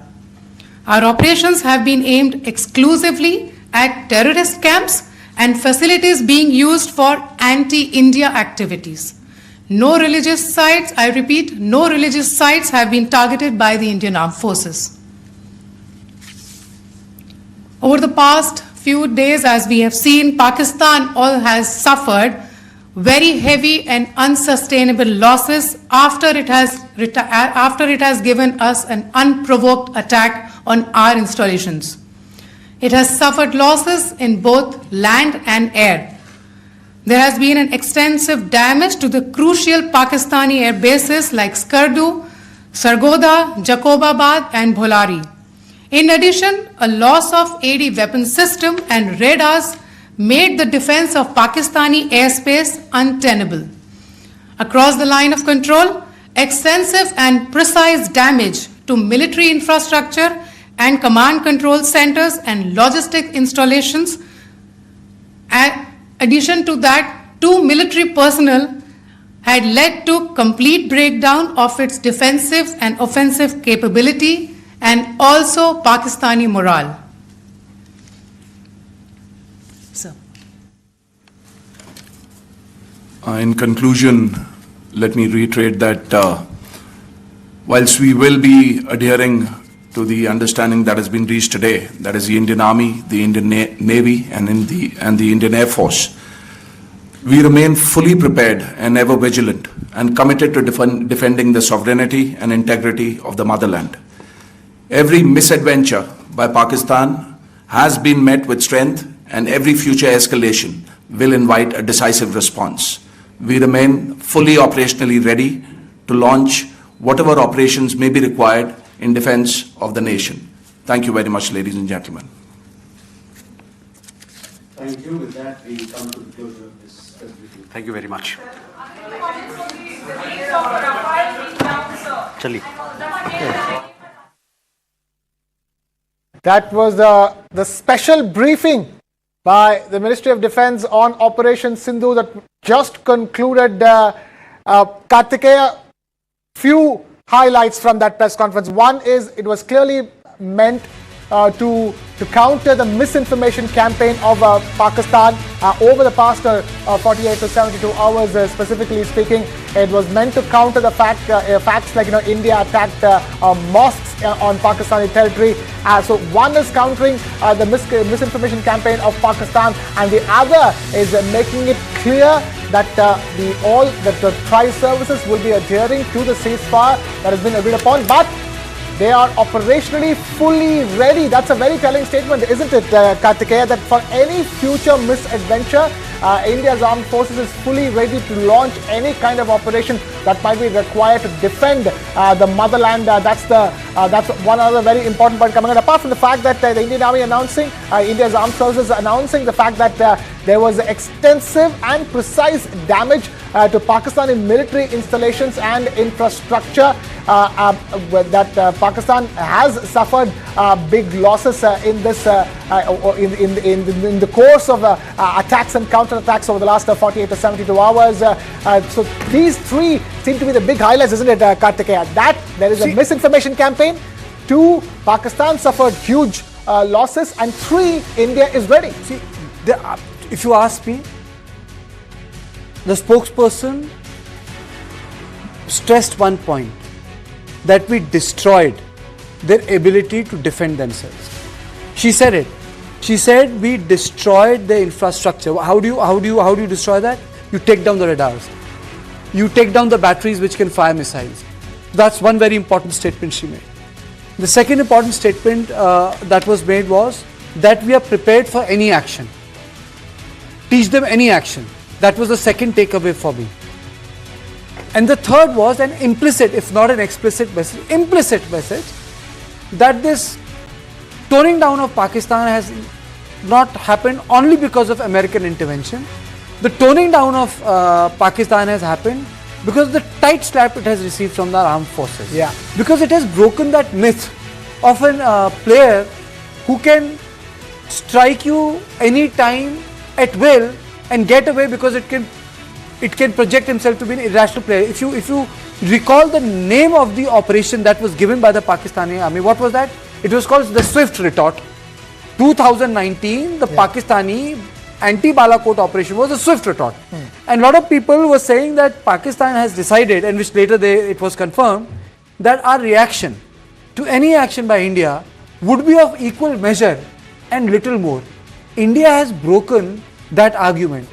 Our operations have been aimed exclusively at terrorist camps and facilities being used for anti-India activities. No religious sites, I repeat, no religious sites have been targeted by the Indian Armed Forces. Over the past few days, as we have seen, Pakistan has suffered very heavy and unsustainable losses after it has given us an unprovoked attack on our installations. It has suffered losses in both land and air. There has been an extensive damage to the crucial Pakistani air bases like Skardu, Sargodha, Jacobabad and Bholari. In addition, a loss of AD weapon system and radars made the defense of Pakistani airspace untenable. Across the line of control, extensive and precise damage to military infrastructure and command control centers and logistic installations. In addition to that, 2 military personnel had led to complete breakdown of its defensive and offensive capability and also Pakistani morale. Sir. In conclusion, let me reiterate that whilst we will be adhering to the understanding that has been reached today, that is the Indian Army, the Indian Navy and the Indian Air Force, we remain fully prepared and ever vigilant and committed to defending the sovereignty and integrity of the motherland. Every misadventure by Pakistan has been met with strength, and every future escalation will invite a decisive response. We remain fully operationally ready to launch whatever operations may be required in defense of the nation. Thank you very much, ladies and gentlemen. Thank you. With that, we come to the closure of this presentation. Thank you very much. That was the special briefing by the Ministry of Defence on Operation Sindhu that just concluded. Kartikeya, few highlights from that press conference. One is it was clearly meant to counter the misinformation campaign of Pakistan over the past 48 to 72 hours, specifically speaking. It was meant to counter the facts like India attacked mosques on Pakistani territory. So one is countering the misinformation campaign of Pakistan, and the other is making it clear that the tri-services will be adhering to the ceasefire that has been agreed upon, but they are operationally fully ready. That's a very telling statement, isn't it, Kartikeya, that for any future misadventure, India's armed forces is fully ready to launch any kind of operation that might be required to defend the motherland. That's one other very important point coming out. Apart from the fact that the Indian Army announcing, India's armed forces announcing the fact that there was extensive and precise damage to Pakistani military installations and infrastructure, that Pakistan has suffered big losses in this in the course of attacks and counterattacks over the last 48 to 72 hours. So these three seem to be the big highlights, isn't it, Kartikeya? That there is a misinformation campaign. 2, Pakistan suffered huge losses, and 3, India is ready. See, if you ask me, the spokesperson stressed one point, that we destroyed their ability to defend themselves. She said it. She said we destroyed the infrastructure. How do you destroy that? You take down the radars. You take down the batteries which can fire missiles. That's one very important statement she made. The second important statement that was made was that we are prepared for any action. Teach them any action. That was the second takeaway for me. And the third was an implicit, if not an explicit message, that this toning down of Pakistan has not happened only because of American intervention. The toning down of Pakistan has happened because of the tight slap it has received from the armed forces. Yeah. Because it has broken that myth of a player who can strike you any time at will and get away because it can project himself to be an irrational player. If you recall the name of the operation that was given by the Pakistani army, what was that? It was called the Swift Retort. 2019, the Pakistani anti-Balakot operation was a swift retort. And a lot of people were saying that Pakistan has decided, and which later it was confirmed, that our reaction to any action by India would be of equal measure and little more. India has broken that argument.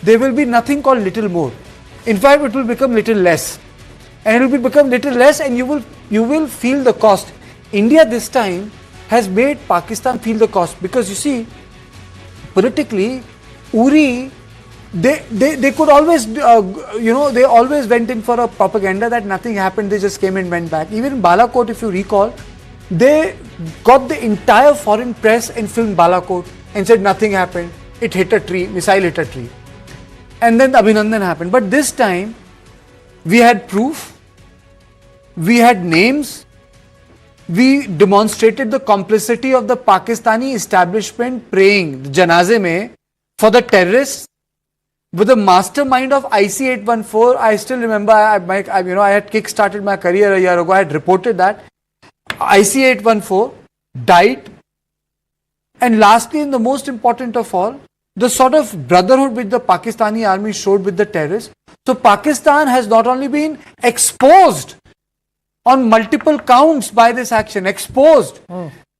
There will be nothing called little more. In fact, it will become little less. And it will become little less, and you will feel the cost. India this time has made Pakistan feel the cost, because you see, politically, Uri, they could always, they always went in for a propaganda that nothing happened, they just came and went back. Even in Balakot, if you recall, they got the entire foreign press and filmed Balakot and said nothing happened. It hit a tree, missile hit a tree. And then Abhinandan happened. But this time, we had proof, we had names, we demonstrated the complicity of the Pakistani establishment praying the Janaze mein for the terrorists with the mastermind of IC-814. I still remember, I had kick-started my career a year ago. I had reported that IC-814 died. And lastly, and the most important of all, the sort of brotherhood which the Pakistani army showed with the terrorists. So Pakistan has not only been exposed on multiple counts by this action, exposed,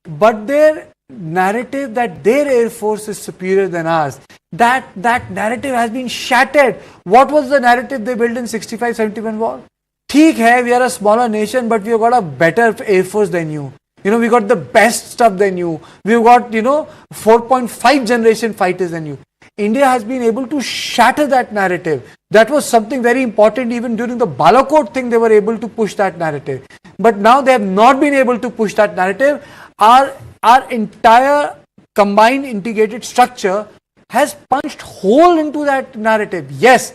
but their narrative that their air force is superior than ours, that narrative has been shattered. What was the narrative they built in 65-71 war? Theek hai, we are a smaller nation, but we have got a better air force than you. We got the best stuff than you. We've got, 4.5 generation fighters than you. India has been able to shatter that narrative. That was something very important. Even during the Balakot thing, they were able to push that narrative. But now they have not been able to push that narrative. Our entire combined integrated structure has punched hole into that narrative. Yes,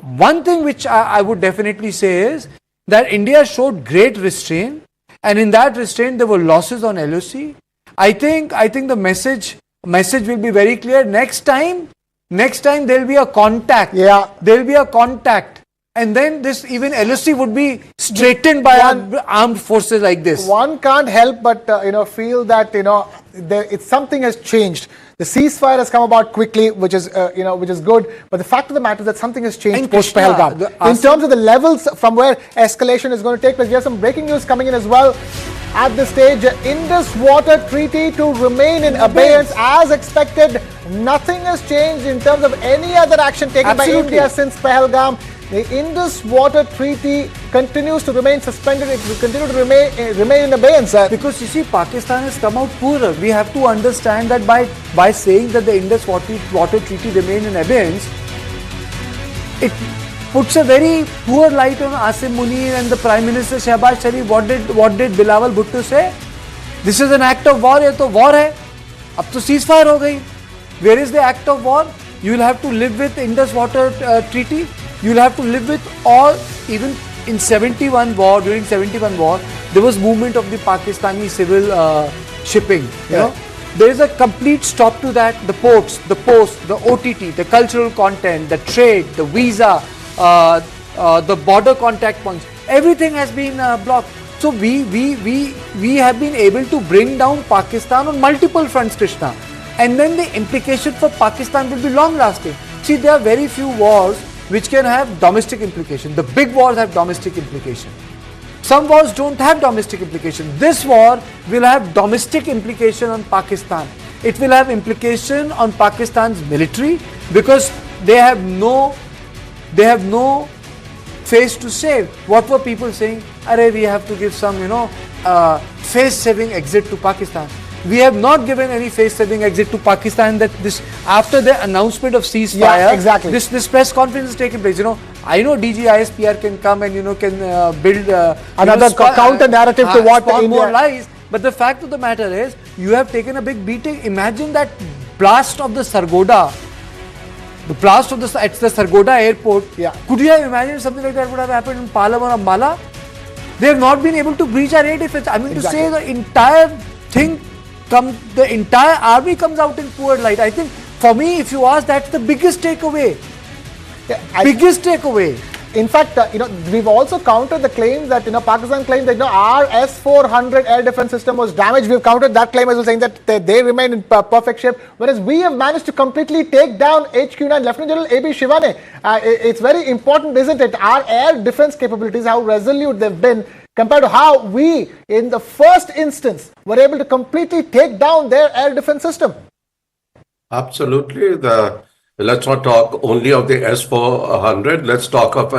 one thing which I would definitely say is that India showed great restraint. And in that restraint, there were losses on LOC. I think the message will be very clear. Next time there will be a contact. Yeah. There will be a contact. And then this even LOC would be straightened by armed forces like this. One can't help but feel that something has changed. The ceasefire has come about quickly, which is good. But the fact of the matter is that something has changed post Pahalgam. In terms of the levels from where escalation is going to take place, we have some breaking news coming in as well. At this stage, Indus Water Treaty to remain in abeyance as expected. Nothing has changed in terms of any other action taken by India since Pahalgam. The Indus Water Treaty continues to remain suspended. It will continue to remain in abeyance. Because you see, Pakistan has come out poorer. We have to understand that by saying that the Indus Water Treaty remain in abeyance, it puts a very poor light on Asim Munir and the Prime Minister Shehbaz Sharif. What did Bilawal Bhutto say? This is an act of war. ये तो war है. अब तो ceasefire हो गई. Where is the act of war? You will have to live with Indus Water Treaty. You will have to live with all. Even in 71 war, during 71 war, there was movement of the Pakistani civil shipping. You know, there is a complete stop to that. The ports, the post, the OTT, the cultural content, the trade, the visa, the border contact points, everything has been blocked. So we have been able to bring down Pakistan on multiple fronts, Krishna. And then the implication for Pakistan will be long lasting. See, there are very few wars which can have domestic implication. The big wars have domestic implication. Some wars don't have domestic implication. This war will have domestic implication on Pakistan. It will have implication on Pakistan's military because they have no face to save. What were people saying? Arey, we have to give some, face-saving exit to Pakistan. We have not given any face-saving exit to Pakistan. That this after the announcement of ceasefire, this press conference is taking place. I know DG ISPR can come and can build another counter narrative to what India more lies. But the fact of the matter is, you have taken a big beating. Imagine that blast of the Sargodha. The blast of at the Sargodha airport. Yeah. Could you have imagined something like that would have happened in Palam or Ambala? They have not been able to breach our air defense. I mean to say the entire thing. The entire army comes out in poor light. I think for me, if you ask, that's the biggest takeaway. Biggest takeaway. in fact, we've also countered the claim that, Pakistan claimed that, our S-400 air defense system was damaged. We've countered that claim as well, saying that they remain in perfect shape, whereas we have managed to completely take down HQ-9. Lieutenant General A.B. Shivane, it's very important, isn't it? Our air defense capabilities, how resolute they've been, compared to how we, in the first instance, were able to completely take down their air defense system. Absolutely. Let's not talk only of the S-400. Let's talk of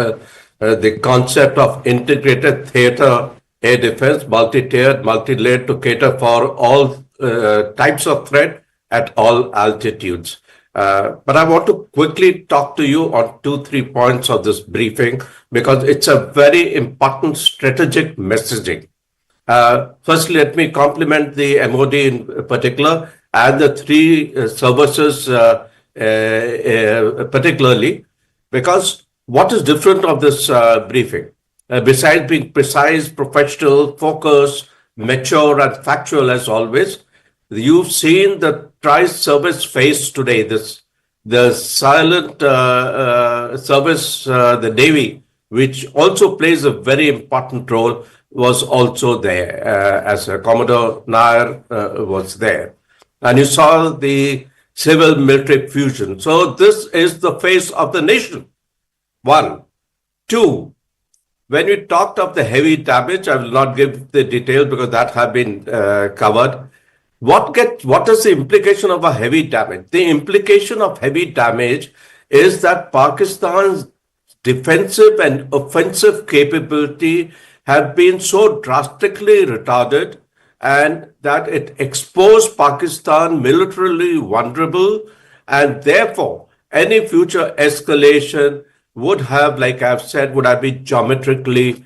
the concept of integrated theater air defense, multi-tiered, multi-layered, to cater for all types of threat at all altitudes. But I want to quickly talk to you on 2-3 points of this briefing, because it's a very important strategic messaging. Firstly, let me compliment the MOD in particular and the three services particularly, because what is different of this briefing, besides being precise, professional, focused, mature and factual as always, you've seen the tri-service phase today, the silent service, the Navy, which also plays a very important role, was also there, as Commodore Nair was there. And you saw the civil-military fusion. So this is the face of the nation. 1. 2, when we talked of the heavy damage, I will not give the details because that have been covered. What is the implication of a heavy damage? The implication of heavy damage is that Pakistan's defensive and offensive capability have been so drastically retarded, and that it exposed Pakistan militarily vulnerable, and therefore any future escalation would have, like I've said, would have been geometrically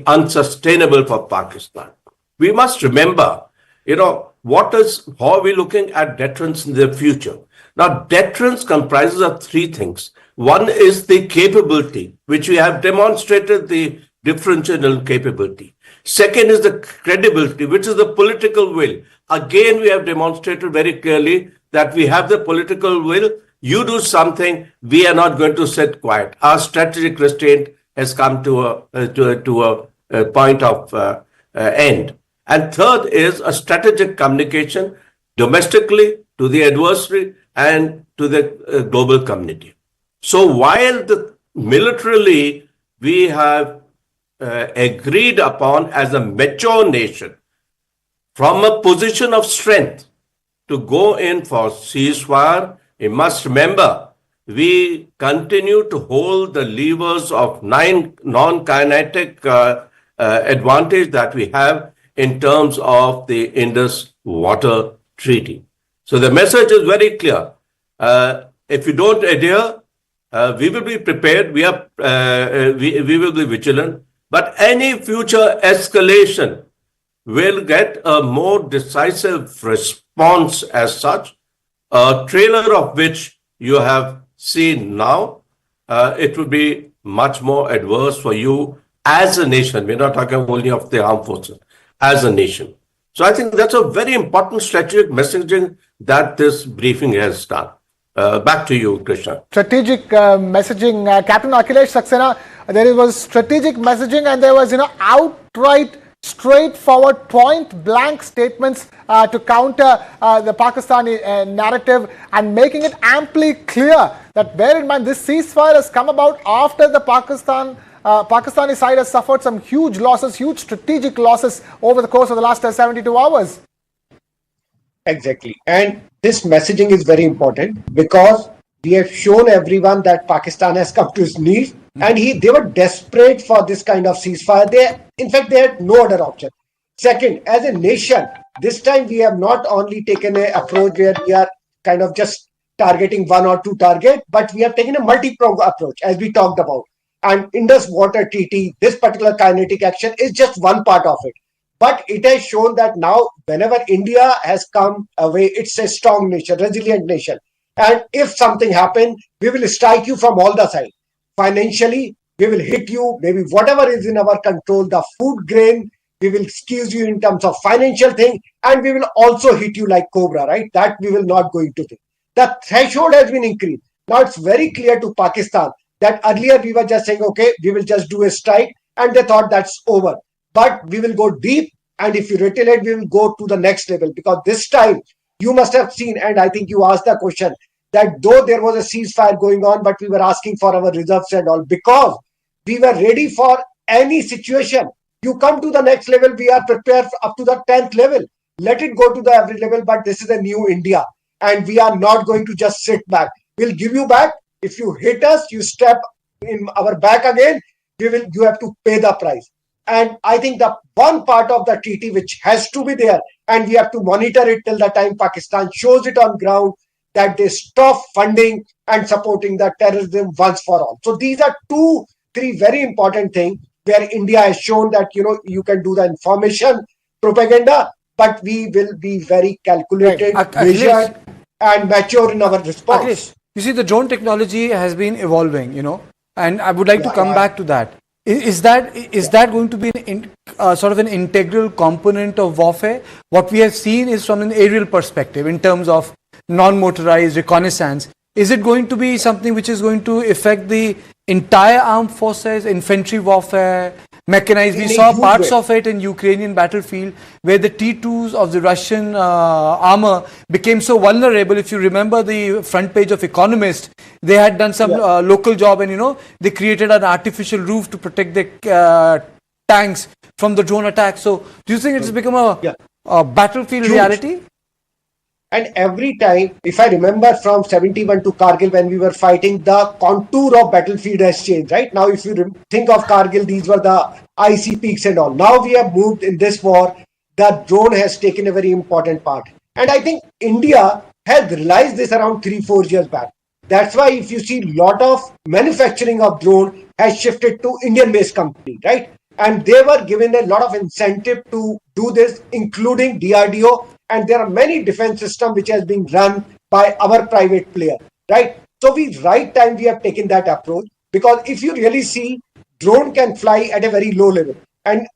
unsustainable for Pakistan. We must remember, how are we looking at deterrence in the future? Now, deterrence comprises of 3 things. One is the capability, which we have demonstrated the differential capability. Second is the credibility, which is the political will. Again, we have demonstrated very clearly that we have the political will. You do something, we are not going to sit quiet. Our strategic restraint has come to a point of end. And third is a strategic communication domestically to the adversary and to the global community. So while militarily we have agreed upon as a mature nation from a position of strength to go in for ceasefire, we must remember we continue to hold the levers of 9 non-kinetic advantage that we have in terms of the Indus Water Treaty. So the message is very clear. If you don't adhere, we will be prepared. We will be vigilant. But any future escalation will get a more decisive response as such, a trailer of which you have seen now. It will be much more adverse for you as a nation. We're not talking only of the armed forces, as a nation. So I think that's a very important strategic messaging that this briefing has done. Back to you, Krishna. Strategic messaging, Captain Akhilesh Saxena. There was strategic messaging, and there was, outright, straightforward, point-blank statements to counter the Pakistani narrative, and making it amply clear that, bear in mind, this ceasefire has come about after the Pakistani side has suffered some huge losses, huge strategic losses over the course of the last 72 hours. Exactly. And this messaging is very important because we have shown everyone that Pakistan has come to its knees, and they were desperate for this kind of ceasefire. In fact, they had no other option. Second, as a nation, this time we have not only taken an approach where we are kind of just targeting 1 or 2 targets, but we have taken a multi-pronged approach, as we talked about. And Indus Water Treaty, this particular kinetic action is just one part of it. But it has shown that now, whenever India has come away, it's a strong nation, resilient nation. And if something happens, we will strike you from all the sides. Financially, we will hit you, maybe whatever is in our control, the food grain, we will squeeze you in terms of financial thing, and we will also hit you like Cobra, right? That we will not going to do. The threshold has been increased. Now it's very clear to Pakistan that earlier we were just saying, okay, we will just do a strike, and they thought that's over. But we will go deep, and if you retaliate, we will go to the next level, because this time you must have seen, and I think you asked the question, that though there was a ceasefire going on, but we were asking for our reserves and all, because we were ready for any situation. You come to the next level, we are prepared up to the 10th level. Let it go to the every level, but this is a new India, and we are not going to just sit back. We'll give you back. If you hit us, you step in our back again, you have to pay the price. And I think the one part of the treaty which has to be there, and we have to monitor it till the time Pakistan shows it on ground, that they stop funding and supporting the terrorism once for all. So these are 2-3 very important things where India has shown that, you can do the information propaganda, but we will be very calculated, measured, and mature in our response. Akhilesh, you see, the drone technology has been evolving, and I would like to come back to that. Is that going to be sort of an integral component of warfare? What we have seen is from an aerial perspective in terms of non-motorized reconnaissance. Is it going to be something which is going to affect the entire armed forces, infantry warfare, mechanized? We saw parts of it in Ukrainian battlefield where the T2s of the Russian armor became so vulnerable. If you remember the front page of Economist, they had done some local job, and they created an artificial roof to protect the tanks from the drone attack. So do you think it's become a battlefield reality? And every time, if I remember from 71 to Kargil, when we were fighting, the contour of battlefield has changed, right? Now, if you think of Kargil, these were the icy peaks and all. Now we have moved in this war, the drone has taken a very important part. And I think India has realized this around 3-4 years back. That's why if you see, lot of manufacturing of drone has shifted to Indian-based company, right? And they were given a lot of incentive to do this, including DRDO. And there are many defense systems which has been run by our private player, right? So we have taken that approach, because if you really see, drone can fly at a very low level, and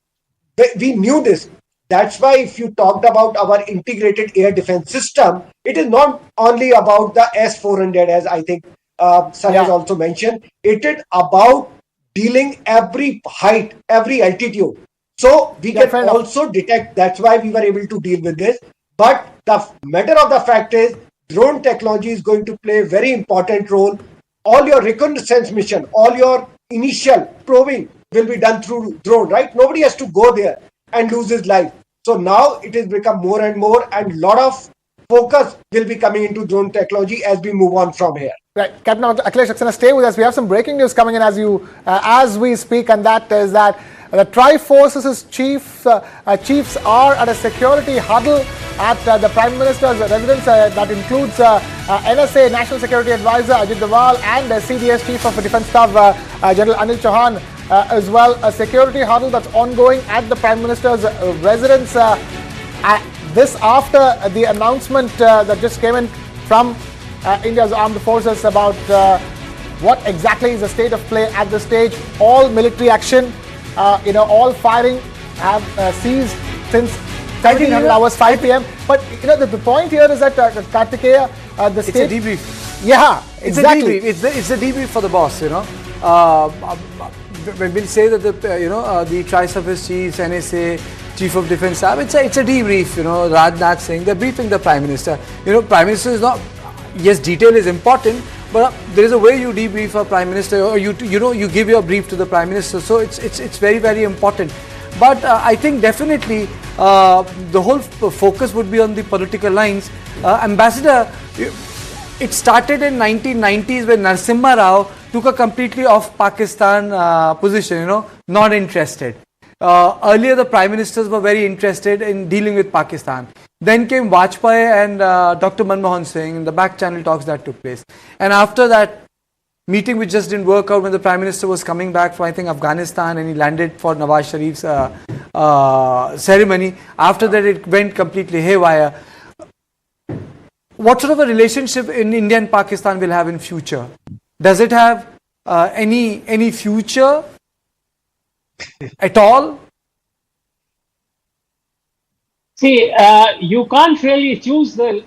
we knew this. That's why if you talked about our integrated air defense system, it is not only about the S-400, as I think Sir has also mentioned. It is about dealing every height, every altitude. So we can also detect. That's why we were able to deal with this. But the matter of the fact is, drone technology is going to play a very important role. All your reconnaissance mission, all your initial probing will be done through drone, right? Nobody has to go there and lose his life. So now it has become more and more, and a lot of focus will be coming into drone technology as we move on from here. Right, Captain Akhilesh Saxena, stay with us. We have some breaking news coming in as we speak, and that is that the Tri-Forces chiefs are at a security huddle at the Prime Minister's residence. That includes NSA National Security Advisor Ajit Doval and CDS Chief of Defence Staff General Anil Chauhan, as well. A security huddle that's ongoing at the Prime Minister's residence. This after the announcement that just came in from India's armed forces about what exactly is the state of play at this stage. All military action, all firing have ceased since 1700 hours, 5 p.m. But the point here is that Kartikeya, the state. It's a debrief. Yeah, exactly. It's a debrief for the boss. When we say that the Tri-Service Chiefs, NSA, Chief of Defence Staff, it's a debrief. Rajnath saying they're briefing the Prime Minister. Prime Minister is not. Yes, detail is important, but there is a way you debrief a Prime Minister, or you give your brief to the Prime Minister. So it's very, very important. But I think definitely the whole focus would be on the political lines. Ambassador, it started in 1990s when Narasimha Rao took a completely off Pakistan position, not interested. Earlier the Prime Ministers were very interested in dealing with Pakistan. Then came Vajpayee and Dr. Manmohan Singh, the back channel talks that took place. And after that meeting which just didn't work out, when the Prime Minister was coming back from, I think, Afghanistan, and he landed for Nawaz Sharif's ceremony, after that it went completely haywire. What sort of a relationship in India and Pakistan will have in future? Does it have any future at all? See, you can't really choose the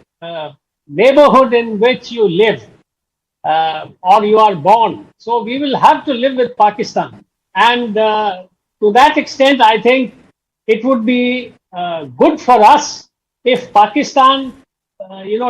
neighborhood in which you live. or you are born. So we will have to live with Pakistan. And to that extent, I think it would be good for us if Pakistan,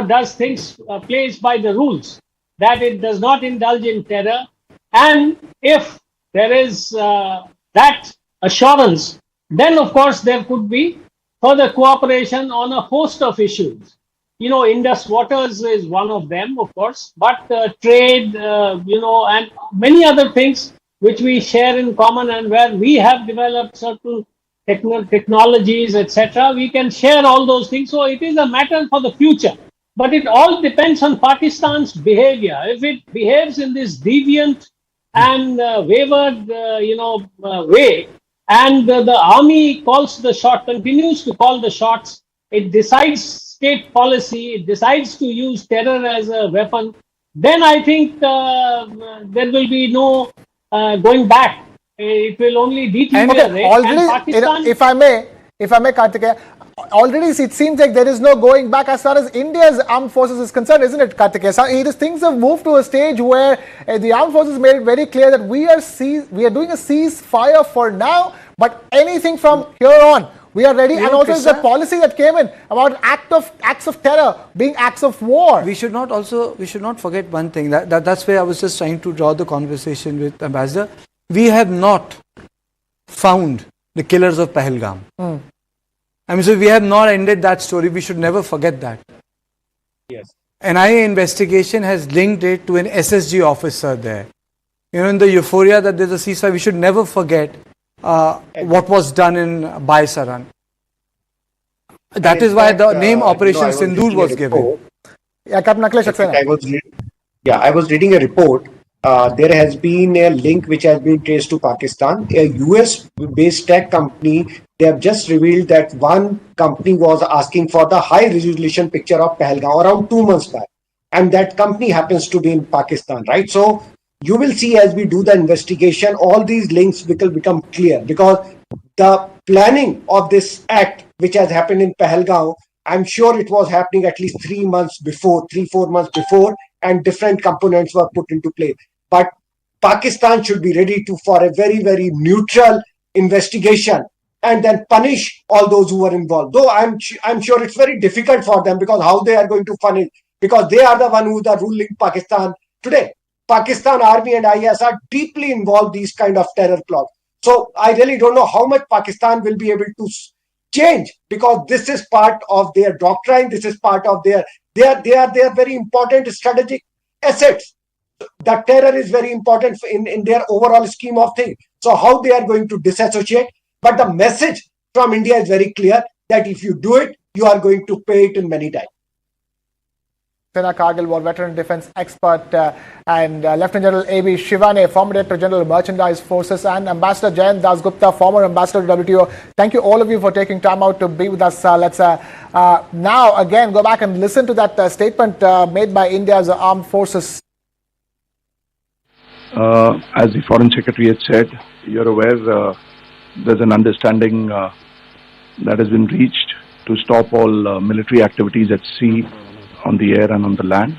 does things, plays by the rules, that it does not indulge in terror. And if there is that assurance, then of course there could be further cooperation on a host of issues. Indus Waters is one of them, of course, but trade, and many other things which we share in common, and where we have developed certain technologies, etc. We can share all those things. So it is a matter for the future. But it all depends on Pakistan's behavior. If it behaves in this deviant and wayward, way, and the army continues to call the shots, it decides state policy, it decides to use terror as a weapon, then I think there will be no going back. It will only deteriorate. Okay, already, if I may, Kartikeya, already it seems like there is no going back as far as India's armed forces is concerned, isn't it, Kartikeya? So things have moved to a stage where the armed forces made it very clear that we are doing a ceasefire for now, but anything from here on, we are ready. And also the policy that came in about acts of terror being acts of war. We should not forget one thing. That's where I was just trying to draw the conversation with Ambassador. We have not found the killers of Pahalgam. So we have not ended that story. We should never forget that. Yes. NIA investigation has linked it to an SSG officer there. In the euphoria that there's a ceasefire, we should never forget what was done in Baisaran. That is why the name Operation Sindoor was given. I was reading a report. There has been a link which has been traced to Pakistan. A US-based tech company, they have just revealed that one company was asking for the high-resolution picture of Pahalgam around 2 months back. And that company happens to be in Pakistan, right? So you will see as we do the investigation, all these links will become clear, because the planning of this act, which has happened in Pahalgam, I'm sure it was happening at least 3 months before, 3-4 months before, and different components were put into play. But Pakistan should be ready for a very, very neutral investigation and then punish all those who were involved. Though I'm sure it's very difficult for them, because how they are going to punish, because they are the one who are ruling Pakistan today. Pakistan Army and IS are deeply involved in these kind of terror plots. So I really don't know how much Pakistan will be able to change, because this is part of their doctrine. This is part of their very important strategic assets. The terror is very important in their overall scheme of things. So how they are going to disassociate? But the message from India is very clear that if you do it, you are going to pay it in many times. Sena Kargil war veteran defense expert and Lieutenant General A.B. Shivane, former Director General Merchandise Forces, and Ambassador Jayant Das Gupta, former Ambassador to WTO. Thank you all of you for taking time out to be with us. Let's now again go back and listen to that statement made by India's armed forces. As the Foreign Secretary had said, you're aware there's an understanding that has been reached to stop all military activities at sea, on the air and on the land.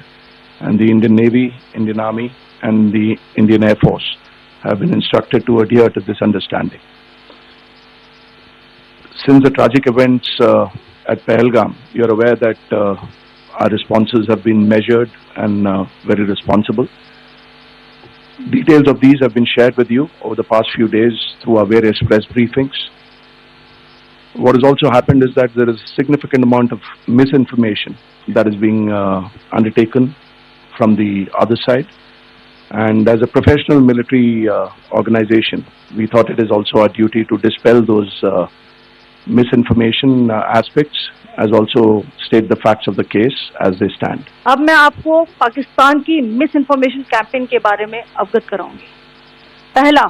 And the Indian Navy, Indian Army and the Indian Air Force have been instructed to adhere to this understanding. Since the tragic events at Pahalgam, you're aware that our responses have been measured and very responsible. Details of these have been shared with you over the past few days through our various press briefings. What has also happened is that there is a significant amount of misinformation that is being undertaken from the other side. And as a professional military organization, we thought it is also our duty to dispel those misinformation aspects, as also state the facts of the case as they stand. अब मैं आपको पाकिस्तान की miss information campaign के बारे में अवगत कराऊंगी। पहला,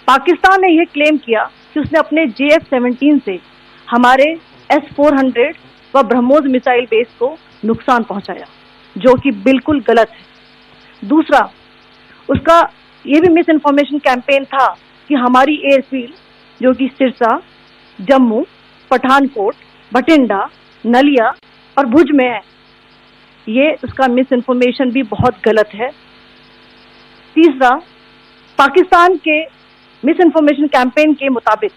पाकिस्तान ने यह क्लेम किया कि उसने अपने JF-17 से हमारे S-400 व ब्रह्मोस मिसाइल बेस को नुकसान पहुंचाया, जो कि बिल्कुल गलत है। दूसरा, उसका ये भी मिस इन्फॉर्मेशन कैंपेन था कि हमारी एयरफील्ड, जो कि सिरसा, जम्मू, पठानकोट, बठिंडा, नलिया और भुज में है, ये उसका मिस इन्फॉर्मेशन भी बहुत गलत है। तीसरा, पाकिस्तान के मिस इन्फॉर्मेशन कैंपेन के मुताबिक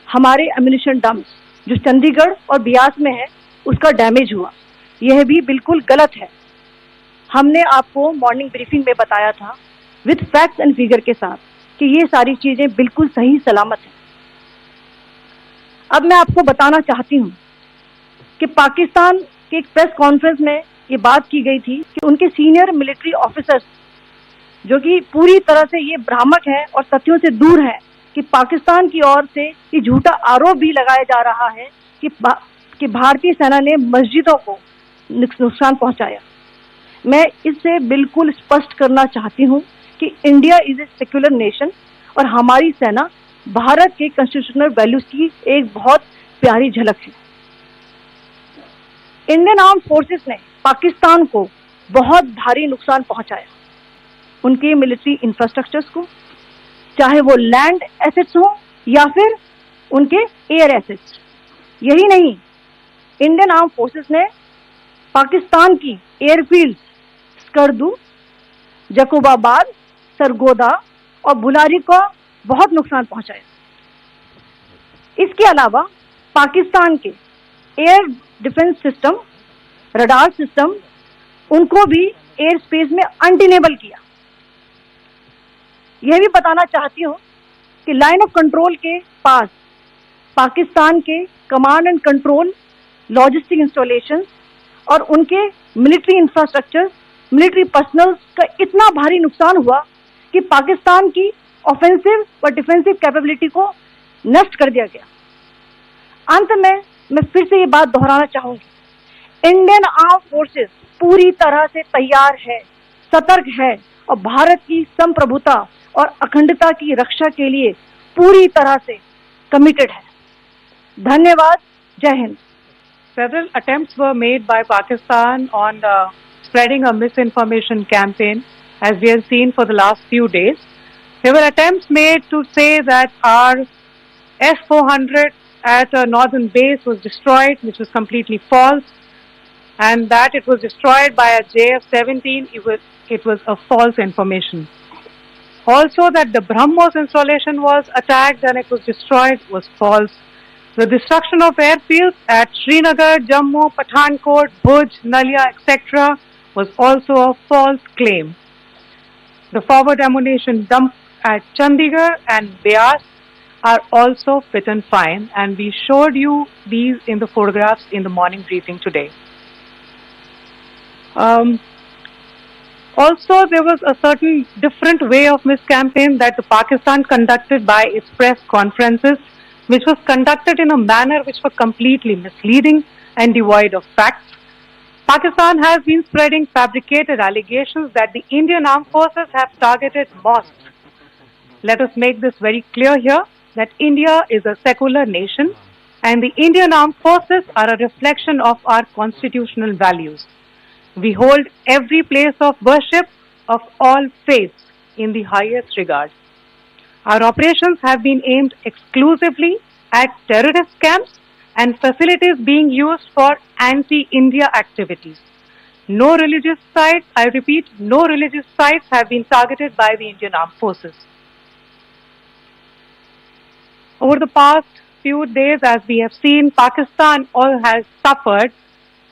हमारे एम्यूनिशन डंप्स जो चंडीगढ़ और बियास में है उसका डैमेज हुआ, यह भी बिल्कुल गलत है। हमने आपको मॉर्निंग ब्रीफिंग में बताया था विद फैक्ट्स एंड फिगर के साथ कि ये सारी चीजें बिल्कुल सही सलामत हैं। अब मैं आपको बताना चाहती हूँ कि पाकिस्तान के एक प्रेस कॉन्फ्रेंस में ये बात की गई थी कि उनके सीनियर मिलिट्री ऑफिसर्स जो कि पूरी तरह से ये भ्रामक है और तथ्यों से दूर है कि पाकिस्तान की ओर से ये झूठा आरोप भी लगाया जा रहा है कि भारतीय सेना ने मस्जिदों को नुकसान पहुंचाया। मैं इससे बिल्कुल स्पष्ट करना चाहती हूं कि India is a secular nation और हमारी सेना भारत के कॉन्स्टिट्यूशनल वैल्यूज की एक बहुत प्यारी झलक है। इंडियन आर्म फोर्सेस ने पाकिस्तान को बहुत भारी नुकसान पहुंचाया, उनके मिलिट्री इंफ्रास्ट्रक्चर्स को, चाहे वो लैंड एसेट्स हो या फिर उनके एयर एसेट्स। यही नहीं, इंडियन आर्म फोर्सेस ने पाकिस्तान की एयरफील्ड स्कर्दू, जकोबाबाद, सरगोदा और बुलारी को बहुत नुकसान पहुंचाया। इसके अलावा पाकिस्तान के air defence system, radar system, उनको भी एयर स्पेस में अनडिनेबल किया। यह भी बताना चाहती हूँ कि लाइन ऑफ कंट्रोल के पास पाकिस्तान के command and control, logistic installations और उनके मिलिट्री इंफ्रास्ट्रक्चर, मिलिट्री पर्सनल का इतना भारी नुकसान हुआ कि पाकिस्तान की ऑफेंसिव और डिफेंसिव कैपेबिलिटी को नष्ट कर दिया गया। अंत में मैं फिर से ये बात दोहराना चाहूंगी, इंडियन आर्म फोर्सेस पूरी तरह से तैयार है, सतर्क है और भारत की संप्रभुता और अखंडता की रक्षा के लिए पूरी तरह से कमिटेड है। धन्यवाद। जय Hind. Several attempts were made by Pakistan on spreading a misinformation campaign, as we have seen for the last few days. There were attempts made to say that our S-400 at a northern base was destroyed, which was completely false, and that it was destroyed by a JF-17. It was a false information. Also, that the BrahMos installation was attacked and it was destroyed was false. The destruction of airfields at Srinagar, Jammu, Pathankot, Bhuj, Nalia, etc. was also a false claim. The forward ammunition dump at Chandigarh and Beas are also fit and fine, and we showed you these in the photographs in the morning briefing today. Also, there was a certain different way of miscampaign that the Pakistan conducted by its press conferences, which was conducted in a manner which was completely misleading and devoid of facts. Pakistan has been spreading fabricated allegations that the Indian armed forces have targeted mosques. Let us make this very clear here that India is a secular nation and the Indian armed forces are a reflection of our constitutional values. We hold every place of worship of all faiths in the highest regard. Our operations have been aimed exclusively at terrorist camps and facilities being used for anti-India activities. No religious sites, I repeat, no religious sites have been targeted by the Indian Armed Forces. Over the past few days, as we have seen, Pakistan has suffered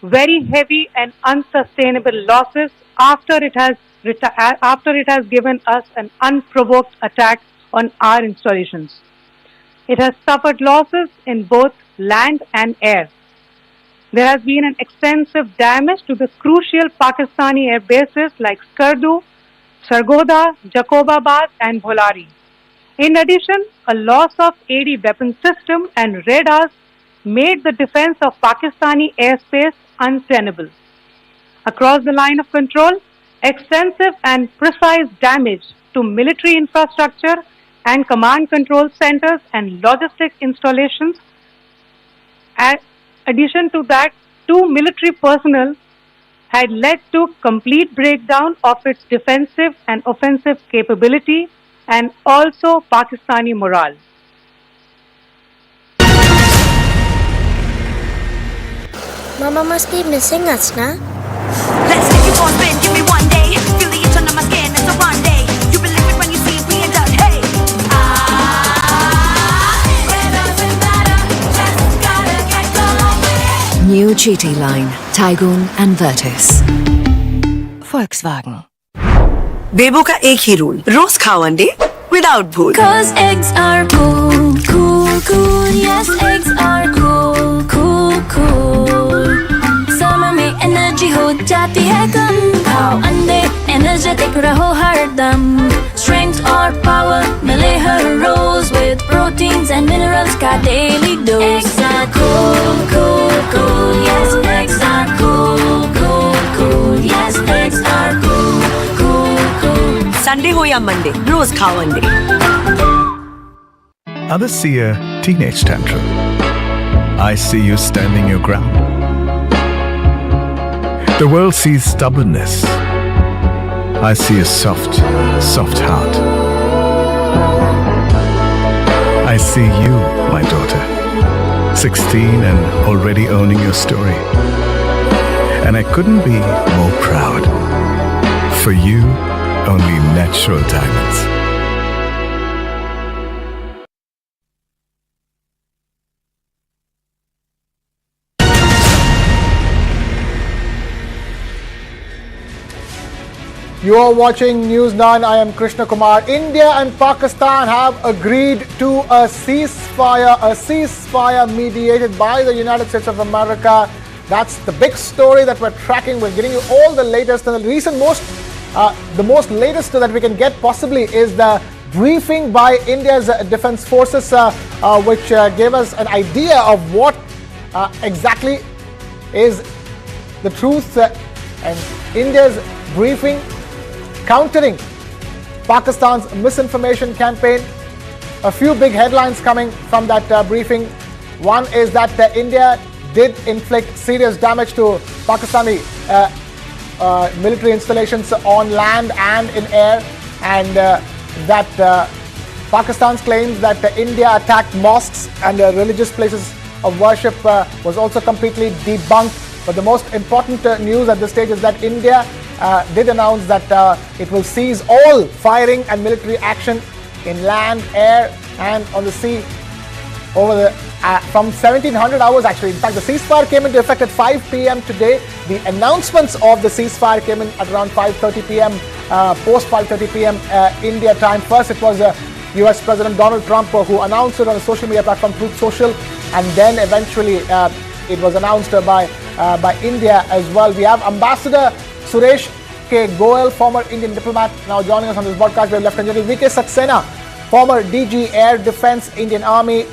very heavy and unsustainable losses after it has given us an unprovoked attack on our installations. It has suffered losses in both land and air. There has been an extensive damage to the crucial Pakistani air bases like Skardu, Sargoda, Jacobabad and Bholari. In addition, a loss of AD weapon system and radars made the defense of Pakistani airspace untenable. Across the line of control, extensive and precise damage to military infrastructure and command control centers and logistic installations. In addition to that, 2 military personnel had led to complete breakdown of its defensive and offensive capability and also Pakistani morale. Mama must be missing us, na? Let's for a spin. Give me one day. Feel the itch under my skin. It's a one day. You believe it when you see it being done. Hey. It doesn't matter. Just gotta get going. New GT line, Taigun and Virtus. Volkswagen. बेबो का एक ही rule, रोज खाओ अंडे without भूल। Cause eggs are cool, cool, cool. Yes, eggs are cool, cool, cool. Summer में energy हो जाती है कम। खाओ अंडे, एनर्जेटिक रहो हरदम। Strength और पावर मिले हर रोज with proteins and minerals का daily dose। Eggs are cool, cool, cool. Yes, eggs are cool, cool, cool. Yes, eggs are cool, cool, cool. Sunday हो या मंडे, रोज खाओ अंडे। Others see a teenage tantrum. I see you standing your ground. The world sees stubbornness. I see a soft, soft heart. I see you, my daughter, 16 and already owning your story. And I couldn't be more proud. For you, only natural diamonds. You are watching News9. I am Krishna Kumar. India and Pakistan have agreed to a ceasefire mediated by the United States of America. That's the big story that we're tracking. We're getting you all the latest and the most latest that we can get possibly is the briefing by India's defense forces, which gave us an idea of what exactly is the truth and India's briefing countering Pakistan's misinformation campaign. A few big headlines coming from that briefing. One is that India did inflict serious damage to Pakistani military installations on land and in air, and that Pakistan's claims that India attacked mosques and religious places of worship was also completely debunked. But the most important news at this stage is that India did announce that it will cease all firing and military action in land, air and on the sea over the from 1700 hours actually. In fact, the ceasefire came into effect at 5 p.m. today. The announcements of the ceasefire came in at around 5:30 p.m. Post 5:30 p.m. India time. First it was US President Donald Trump who announced it on the social media platform Truth Social, and then eventually it was announced by India as well. We have Ambassador Suresh K. Goel, former Indian diplomat, now joining us on this broadcast. We have Lieutenant General V.K. Saxena, former DG Air Defense, Indian Army.